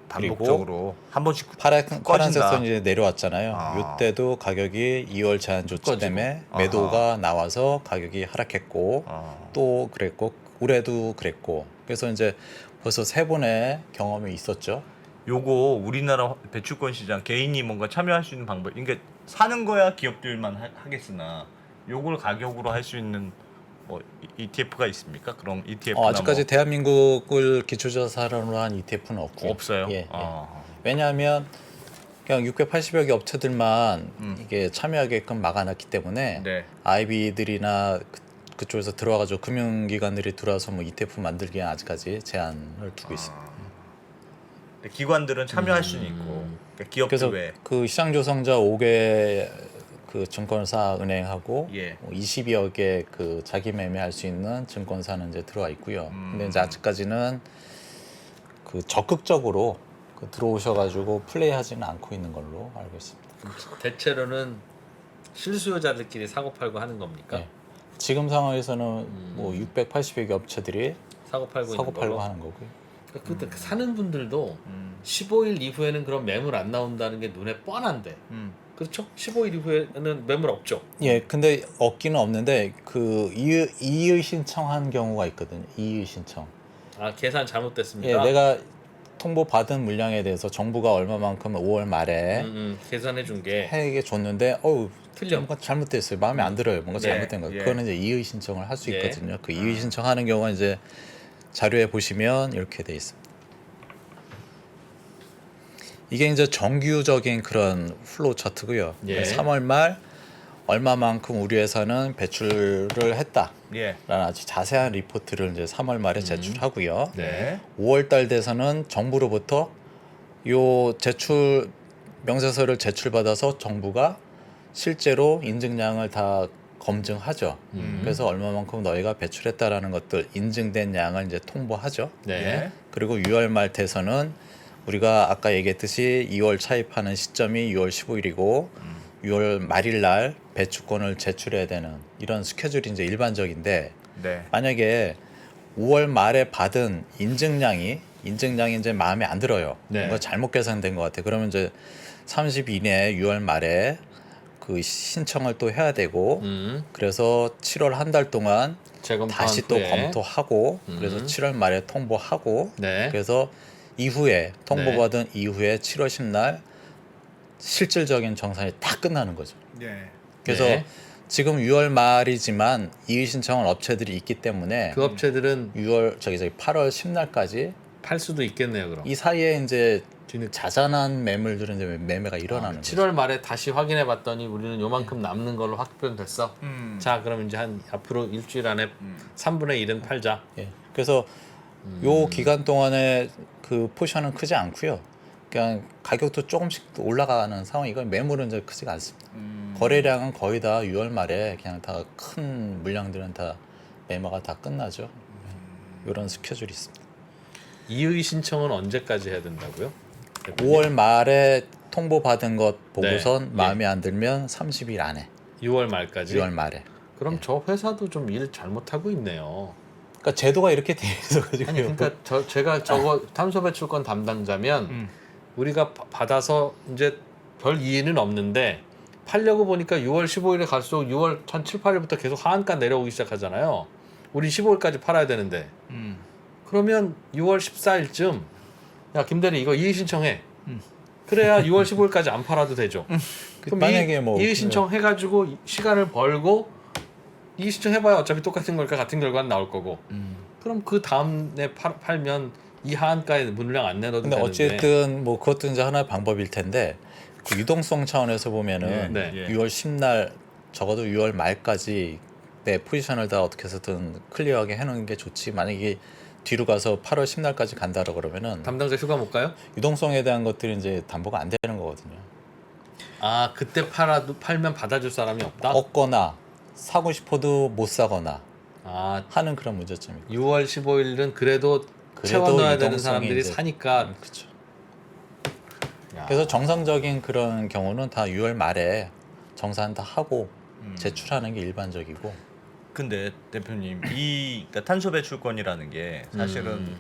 반복적으로 한 번씩 파란색 꺼진다. 선이 이제 내려왔잖아요. 아. 이때도 가격이 2월 제한 조치 꺼지고. 때문에 아하. 매도가 나와서 가격이 하락했고 아. 또 그랬고 올해도 그랬고 그래서 이제 벌써 3번의 경험이 있었죠. 요거 우리나라 배추권 시장 개인이 뭔가 참여할 수 있는 방법. 그러니까 사는 거야 기업들만 하겠으나 요걸 가격으로 할 수 있는 뭐 ETF가 있습니까? 그럼 ETF나 아직까지 대한민국을 기초자산으로 한 ETF는 없고 없어요. 예, 예. 아. 왜냐하면 그냥 680여 개 업체들만 이게 참여하게끔 막아놨기 때문에 네. IB들이나 그쪽에서 들어와가지고 금융기관들이 들어와서 뭐 ETF 만들기엔 아직까지 제한을 두고 있습니다. 근데 기관들은 참여할 수는 있고 그러니까 기업들 그래서 외에 그 시장 조성자 5개 그 증권사 은행하고 예. 20여 개 그 자기 매매할 수 있는 증권사는 이제 들어와 있고요. 근데 이제 아직까지는 그 적극적으로 그 들어오셔가지고 플레이하지는 않고 있는 걸로 알고 있습니다. 대체로는 실수요자들끼리 사고 팔고 하는 겁니까? 네. 지금 상황에서는 뭐 680여 개 업체들이 사고 팔고 사고 있는 팔고 걸로. 하는 거고요. 그러니까 그 사는 분들도 15일 이후에는 그런 매물 안 나온다는 게 눈에 뻔한데 그렇죠? 15일 이후에는 매물 없죠. 예, 근데 없기는 없는데 그 이의 신청한 경우가 있거든요. 이의 신청. 아 계산 잘못됐습니다. 예, 내가 통보 받은 물량에 대해서 정부가 얼마만큼 5월 말에 계산해 준 게 해게 줬는데 틀려. 뭔가 잘못됐어요. 마음에 안 들어요. 뭔가 예, 잘못된 거. 예. 그거는 이제 이의 신청을 할 수 예. 있거든요. 그 이의 신청하는 경우가 이제 자료에 보시면 이렇게 돼 있습니다. 이게 이제 정규적인 그런 플로우 차트고요. 예. 3월 말 얼마만큼 우리 회사는 배출을 했다라는 예. 아주 자세한 리포트를 이제 3월 말에 제출하고요. 네. 5월 달 돼서는 정부로부터 요 제출 명세서를 제출받아서 정부가 실제로 인증량을 다 검증하죠. 그래서 얼마만큼 너희가 배출했다라는 것들 인증된 양을 이제 통보하죠. 네. 그리고 6월 말 돼서는 우리가 아까 얘기했듯이 2월 차입하는 시점이 6월 15일이고 6월 말일 날 배추권을 제출해야 되는 이런 스케줄이 이제 일반적인데 네. 만약에 5월 말에 받은 인증량이 이제 마음에 안 들어요. 네. 뭔가 잘못 계산된 것 같아. 그러면 이제 30일 이내에 6월 말에 그 신청을 또 해야 되고 그래서 7월 한 달 동안 재검토한 다시 또 후에. 검토하고 그래서 7월 말에 통보하고 네. 그래서 이후에 통보받은 이후에 7월 10날 실질적인 정산이 다 끝나는 거죠. 네. 그래서 네. 지금 6월 말이지만 이의 신청한 업체들이 있기 때문에 그 업체들은 8월 10날까지 팔 수도 있겠네요. 그럼 이 사이에 이제 뒤늦게. 자잘한 매물들은 이제 매매가 일어나는 거죠. 7월 말에 다시 확인해 봤더니 우리는 요만큼 남는 걸로 확정됐어. 자, 그럼 이제 한 앞으로 일주일 안에 3분의 1은 팔자. 예. 그래서 요 기간 동안에 그 포션은 크지 않고요. 그냥 가격도 조금씩 올라가는 상황이고 매물은 이제 크지가 않습니다. 거래량은 거의 다 6월 말에 그냥 다 큰 물량들은 다 매매가 다 끝나죠. 이런 스케줄이 있습니다. 이의 신청은 언제까지 해야 된다고요? 5월 말에 통보받은 것 보고선 네. 마음에 안 들면 30일 안에 6월 말까지. 6월 말에. 그럼 저 회사도 좀 일 잘못하고 있네요. 그러니까 제도가 이렇게 돼 있어 가지고. 아니 그러니까 제가 저거 탄소 배출권 담당자면 우리가 받아서 이제 별 이의는 없는데 팔려고 보니까 6월 15일에 갈수록 6월 한 7, 8일부터 계속 하한가 내려오기 시작하잖아요. 우리 15일까지 팔아야 되는데 그러면 6월 14일쯤 야 김대리 이거 이의 신청해. 그래야 6월 15일까지 안 팔아도 되죠. 그럼 만약에 뭐 이의 신청해가지고 시간을 벌고 이의 신청해봐야 어차피 똑같은 걸까 같은 결과는 나올 거고. 그럼 그 다음에 팔면 이 하한가에 물량 안 내놔도 근데 되는데. 어쨌든 뭐 그것도 이제 하나의 방법일 텐데 그 유동성 차원에서 보면은 네. 6월 10날 적어도 6월 말까지 내 포지션을 다 어떻게 해서든 클리어하게 해놓는 게 좋지. 만약에 뒤로 가서 8월 10날까지 간다고 그러면은 담당자 휴가 못 가요? 유동성에 대한 것들이 이제 담보가 안 되는 거거든요. 아 그때 팔면 받아줄 사람이 없다? 없거나 사고 싶어도 못 사거나 아 하는 그런 문제점이. 6월 15일은 그래도 채워 넣어야 되는 사람들이 사니까. 그렇죠. 야. 그래서 정상적인 그런 경우는 다 6월 말에 정산 다 하고 제출하는 게 일반적이고. 근데 대표님 그러니까 탄소 배출권이라는 게 사실은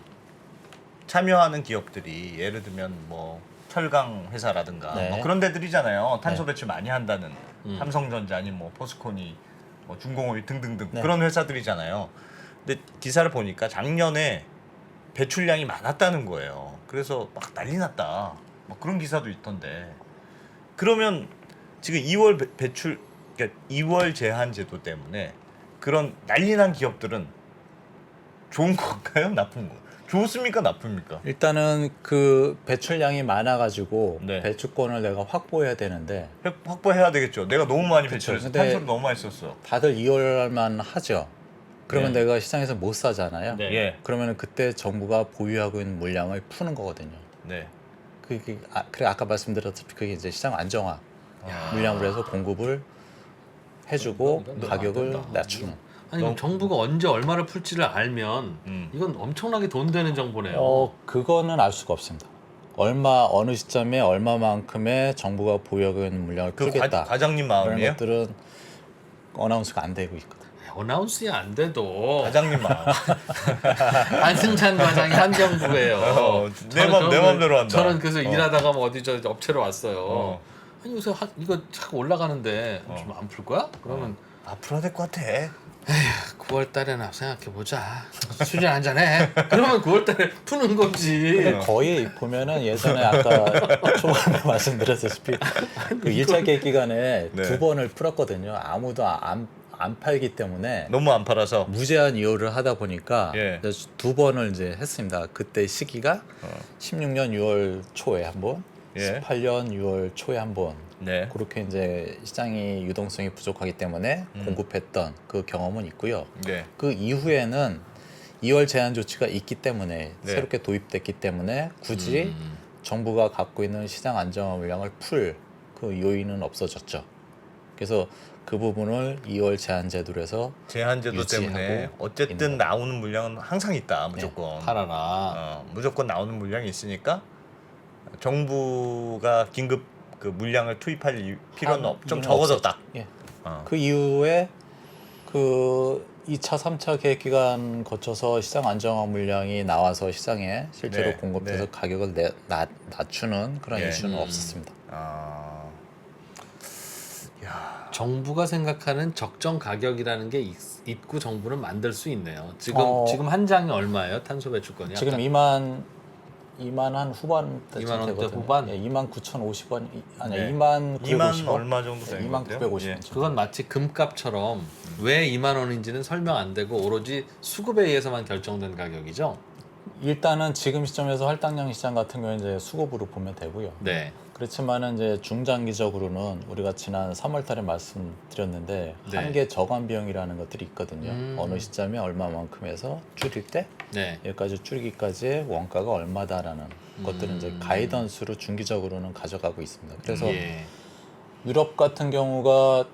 참여하는 기업들이 예를 들면 뭐 철강 회사라든가 네. 뭐 그런 데들이잖아요. 탄소 네. 배출 많이 한다는 삼성전자 아니면 뭐 포스코니 뭐 중공업이 등등등 네. 그런 회사들이잖아요. 근데 기사를 보니까 작년에 배출량이 많았다는 거예요. 그래서 막 난리 났다. 뭐 그런 기사도 있던데. 그러면 지금 2월 배출 그러니까 2월 제한 제도 때문에 그런 난리난 기업들은 좋은 건가요? 나쁜 거? 좋습니까? 나쁩니까? 일단은 그 배출량이 많아가지고 네. 배출권을 내가 확보해야 되는데 확보해야 되겠죠. 내가 너무 많이 그쵸. 배출해서 근데 탄소를 너무 많이 썼어. 다들 2월만 하죠. 그러면 네. 내가 시장에서 못 사잖아요. 네. 예. 그러면 그때 정부가 보유하고 있는 물량을 푸는 거거든요. 네. 그래 아까 말씀드렸듯이 그게 이제 시장 안정화 물량으로 해서 공급을 해주고 이건 가격을 안 된다. 낮추는. 아니 그럼 정부가 언제 얼마를 풀지를 알면 이건 엄청나게 돈 되는 정보네요. 그거는 알 수가 없습니다. 어느 시점에 얼마만큼의 정부가 보유하고 있는 물량을 그 풀겠다. 과장님 그런 마음이에요? 것들은 어나운스가 안 되고 있거든. 어나운스야 안 돼도 과장님 마음. 안승찬 과장이 한정부예요. 내 맘대로 한다. 저는 그래서 일하다가 뭐 어디 저 업체로 왔어요. 아니 요새 이거 자꾸 올라가는데 좀 안 풀 거야? 그러면 앞으로 될 것 같아. 9월 달에나 생각해 보자. 술이 한잔 해. 그러면 9월 달에 푸는 거지. 근데 거의 보면은 예전에 아까 초반에 말씀드렸다시피 그 일자 계획 기간에 네. 2번을 풀었거든요. 아무도 안 팔기 때문에 너무 안 팔아서. 무제한 이용을 하다 보니까 예. 2번을 이제 했습니다. 그때 시기가 16년 6월 초에 한 번, 예. 18년 6월 초에 한 번. 네. 그렇게 이제 시장이 유동성이 부족하기 때문에 공급했던 그 경험은 있고요. 네. 그 이후에는 2월 제한 조치가 있기 때문에 네. 새롭게 도입됐기 때문에 굳이 정부가 갖고 있는 시장 안정화 물량을 풀 그 요인은 없어졌죠. 그래서 그 부분을 2월 제한 제도로 해서 제한제도 유지하고 때문에 어쨌든 있는 나오는 물량은 항상 있다 무조건. 팔아라. 무조건 나오는 물량이 있으니까 정부가 긴급 그 물량을 투입할 필요는 좀 이유는 적어졌다. 예. 어. 그 이후에 그 2차, 3차 계획 기간 거쳐서 시장 안정화 물량이 나와서 시장에 실제로 네, 공급돼서 네. 가격을 낮추는 그런 예. 이슈는 없었습니다. 아, 정부가 생각하는 적정 가격이라는 게 있고 정부는 만들 수 있네요. 지금 한 장이 얼마예요? 탄소 배출권이? 지금 아까 2만 한 후반대 2만 원대 되거든요. 후반? 예, 2만 9,050원 아니 네. 2만 2만 950원 얼마 정도 되는 2만 것 같아요? 950원. 예. 그건 마치 금값처럼 왜 2만 원인지는 설명 안 되고 오로지 수급에 의해서만 결정된 가격이죠. 일단은 지금 시점에서 할당량 시장 같은 경우는 이제 수급으로 보면 되고요. 네. 그렇지만은 이제 중장기적으로는 우리가 지난 3월달에 말씀드렸는데 네. 한계 저감 비용이라는 것들이 있거든요. 음. 어느 시점에 얼마만큼 해서 줄일 때 네. 여기까지 줄이기까지의 원가가 얼마다라는 것들은 이제 가이던스로 중기적으로는 가져가고 있습니다. 그래서 예. 유럽 같은 경우가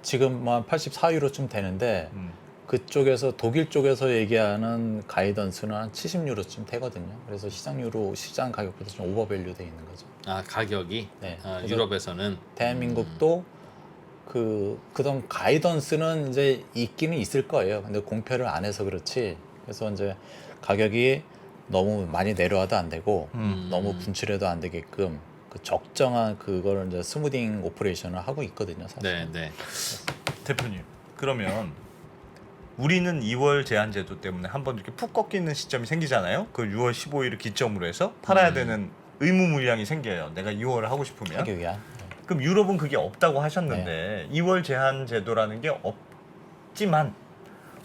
지금 한 84유로쯤 되는데 그쪽에서 독일 쪽에서 얘기하는 가이던스는 한 70유로쯤 되거든요. 그래서 시장 가격보다 좀 오버밸류 돼 있는 거죠. 아 가격이 네. 아, 그래서 유럽에서는 대한민국도 그동 가이던스는 이제 있기는 있을 거예요. 근데 공표를 안 해서 그렇지. 그래서 이제 가격이 너무 많이 내려와도 안 되고 너무 분출해도 안 되게끔 그 적정한 그거를 이제 스무딩 오퍼레이션을 하고 있거든요. 사실. 네, 네. 대표님, 그러면 우리는 2월 제한제도 때문에 한번 이렇게 푹 꺾이는 시점이 생기잖아요. 그 6월 15일을 기점으로 해서 팔아야 되는 의무 물량이 생겨요. 내가 2월을 하고 싶으면. 가격이야. 그럼 유럽은 그게 없다고 하셨는데 2월 제한제도라는 게 없지만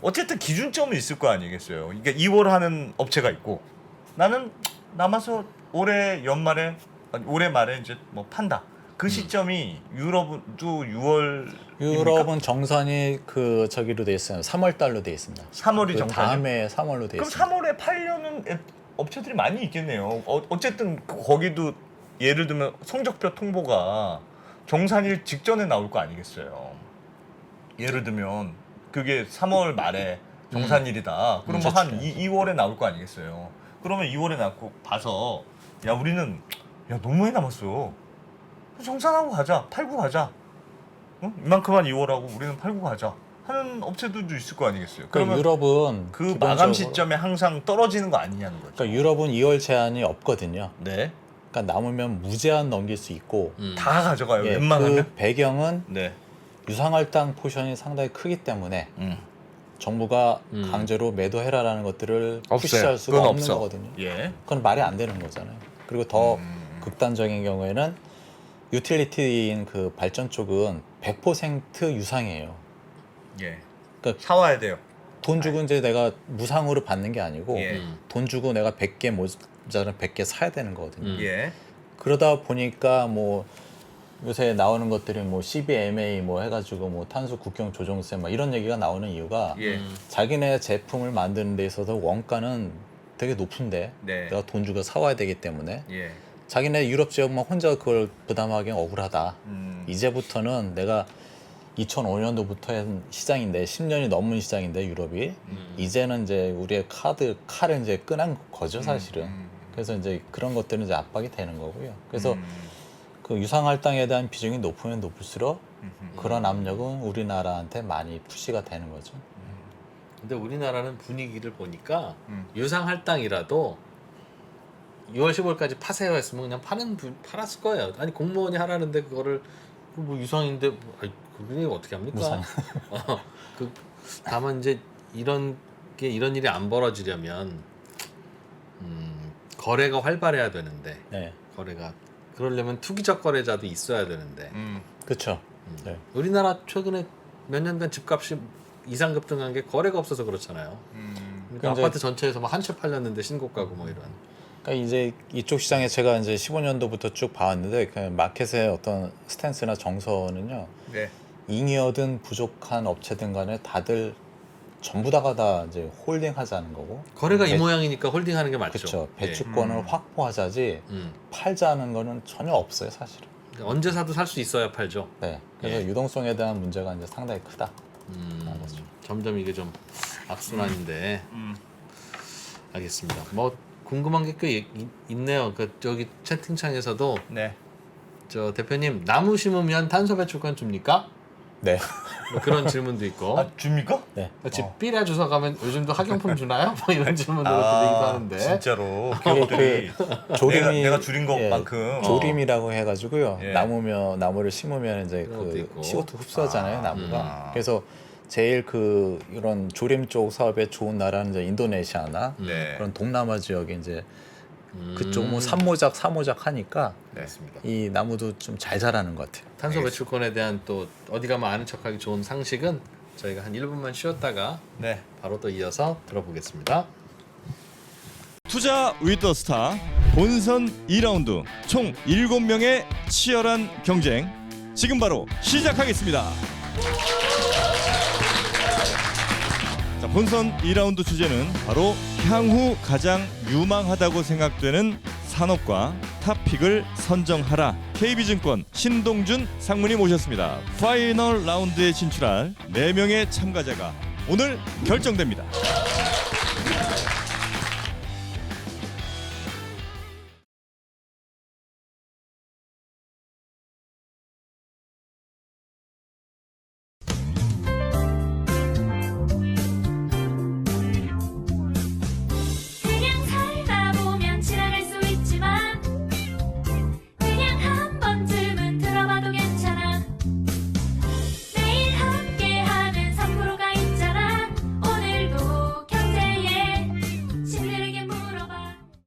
어쨌든 기준점은 있을 거 아니겠어요. 그러니까 2월 하는 업체가 있고 나는 남아서 올해 연말에 아니, 올해 말에 이제 뭐 판다. 그 시점이 유럽도 6월 유럽은 정산이 그 저기로 돼 있어요. 3월 달로 돼 있습니다. 3월이 그 정산이요? 다음에 3월로 돼 그럼 있습니다. 3월에 팔려는 업체들이 많이 있겠네요. 어쨌든 거기도 예를 들면 성적표 통보가 정산일 직전에 나올 거 아니겠어요. 예를 들면 그게 3월 말에 정산일이다. 그러면 한 2월에 나올 거 아니겠어요. 그러면 2월에 나고 봐서 야 우리는 야 너무 많이 남았어. 정산하고 가자. 팔고 가자. 어? 이만큼만 2월하고 우리는 팔고 가자. 하는 업체들도 있을 거 아니겠어요. 그러니까 유럽은 그 기본적으로, 마감 시점에 항상 떨어지는 거 아니냐는 거죠. 그러니까 유럽은 2월 제한이 없거든요. 네. 그러니까 남으면 무제한 넘길 수 있고 다 가져가요. 예, 웬만하면. 그 배경은 네. 유상할당 포션이 상당히 크기 때문에 음. 정부가 강제로 매도해라라는 것들을 없어요. 푸시할 수가 그건 없는 없어. 거거든요. 예. 그건 말이 안 되는 거잖아요. 그리고 더 극단적인 경우에는 유틸리티인 그 발전 쪽은 100% 유상이에요. 예. 그러니까 사와야 돼요. 돈 주고 이제 내가 무상으로 받는 게 아니고 예. 돈 주고 내가 100개 모자는 100개 사야 되는 거거든요. 예. 그러다 보니까 뭐 요새 나오는 것들이 뭐 CBMA 뭐 해가지고 뭐 탄소 국경 조정세 막 이런 얘기가 나오는 이유가 예. 자기네 제품을 만드는 데 있어서 원가는 되게 높은데 네. 내가 돈 주고 사와야 되기 때문에 예. 자기네 유럽 지역만 혼자 그걸 부담하기엔 억울하다. 음. 이제부터는 내가 2005년도부터 한 시장인데 10년이 넘은 시장인데 유럽이 이제는 이제 우리의 칼을 이제 끄는 거죠 사실은. 그래서 이제 그런 것들은 이제 압박이 되는 거고요. 그래서 그 유상할당에 대한 비중이 높으면 높을수록 그런 압력은 우리나라한테 많이 푸시가 되는 거죠. 근데 우리나라는 분위기를 보니까 유상할당이라도 6월 15일까지 파세요 했으면 그냥 팔았을 거예요. 아니 공무원이 하라는데 그거를 뭐 유상인데 그분이 어떻게 합니까? 무상. 다만 이제 이런 일이 안 벌어지려면 거래가 활발해야 되는데 네, 거래가 그러려면 투기적 거래자도 있어야 되는데 그렇죠. 네. 우리나라 최근에 몇 년간 집값이 이상 급등한 게 거래가 없어서 그렇잖아요. 그러니까 이제- 아파트 전체에서 막 한 채 팔렸는데 신고가고 뭐 이런. 그러니까 이제 이쪽 시장에 제가 이제 15년도부터 쭉 봐왔는데 그 마켓의 어떤 스탠스나 정서는요. 네. 잉여든 부족한 업체든 간에 다들 전부 다가 이제 홀딩하자는 거고. 거래가 이 모양이니까 홀딩하는 게 맞죠. 그렇죠. 예. 배주권을 확보하자지 팔자는 거는 전혀 없어요, 사실은. 그러니까 언제 사도 살 수 있어야 팔죠. 네. 그래서 유동성에 대한 문제가 이제 상당히 크다. 점점 이게 좀 악순환인데 알겠습니다. 뭐 궁금한 게 꽤 있네요. 그 저기 채팅창에서도 네. 저 대표님 나무 심으면 탄소 배출권 줍니까? 네. 뭐 그런 질문도 있고. 아 줍니까? 집 삐라 주워 가면 요즘도 학용품 주나요? 뭐 이런 질문도 들리기도 하는데. 진짜로 기업들이 조림이 내가 줄인 것만큼 조림이라고 해가지고요. 예. 나무를 심으면 이제 그런 것도 그 있고. CO2 흡수하잖아요, 나무가. 그래서 제일 그 이런 조림 쪽 사업에 좋은 나라는 이제 인도네시아나 네. 그런 동남아 지역에 이제 그쪽 뭐 산모작, 사모작 하니까 맞습니다. 이 나무도 좀 잘 자라는 것 같아요. 탄소 배출권에 대한 또 어디 가면 아는 척하기 좋은 상식은 저희가 한 1분만 쉬었다가 네. 바로 또 이어서 들어보겠습니다. 투자 위더 스타 본선 2라운드 총 7명의 치열한 경쟁 지금 바로 시작하겠습니다. 자, 본선 2라운드 주제는 바로 향후 가장 유망하다고 생각되는 산업과 탑픽을 선정하라. KB증권 신동준 상무님 모셨습니다. 파이널 라운드에 진출할 4명의 참가자가 오늘 결정됩니다.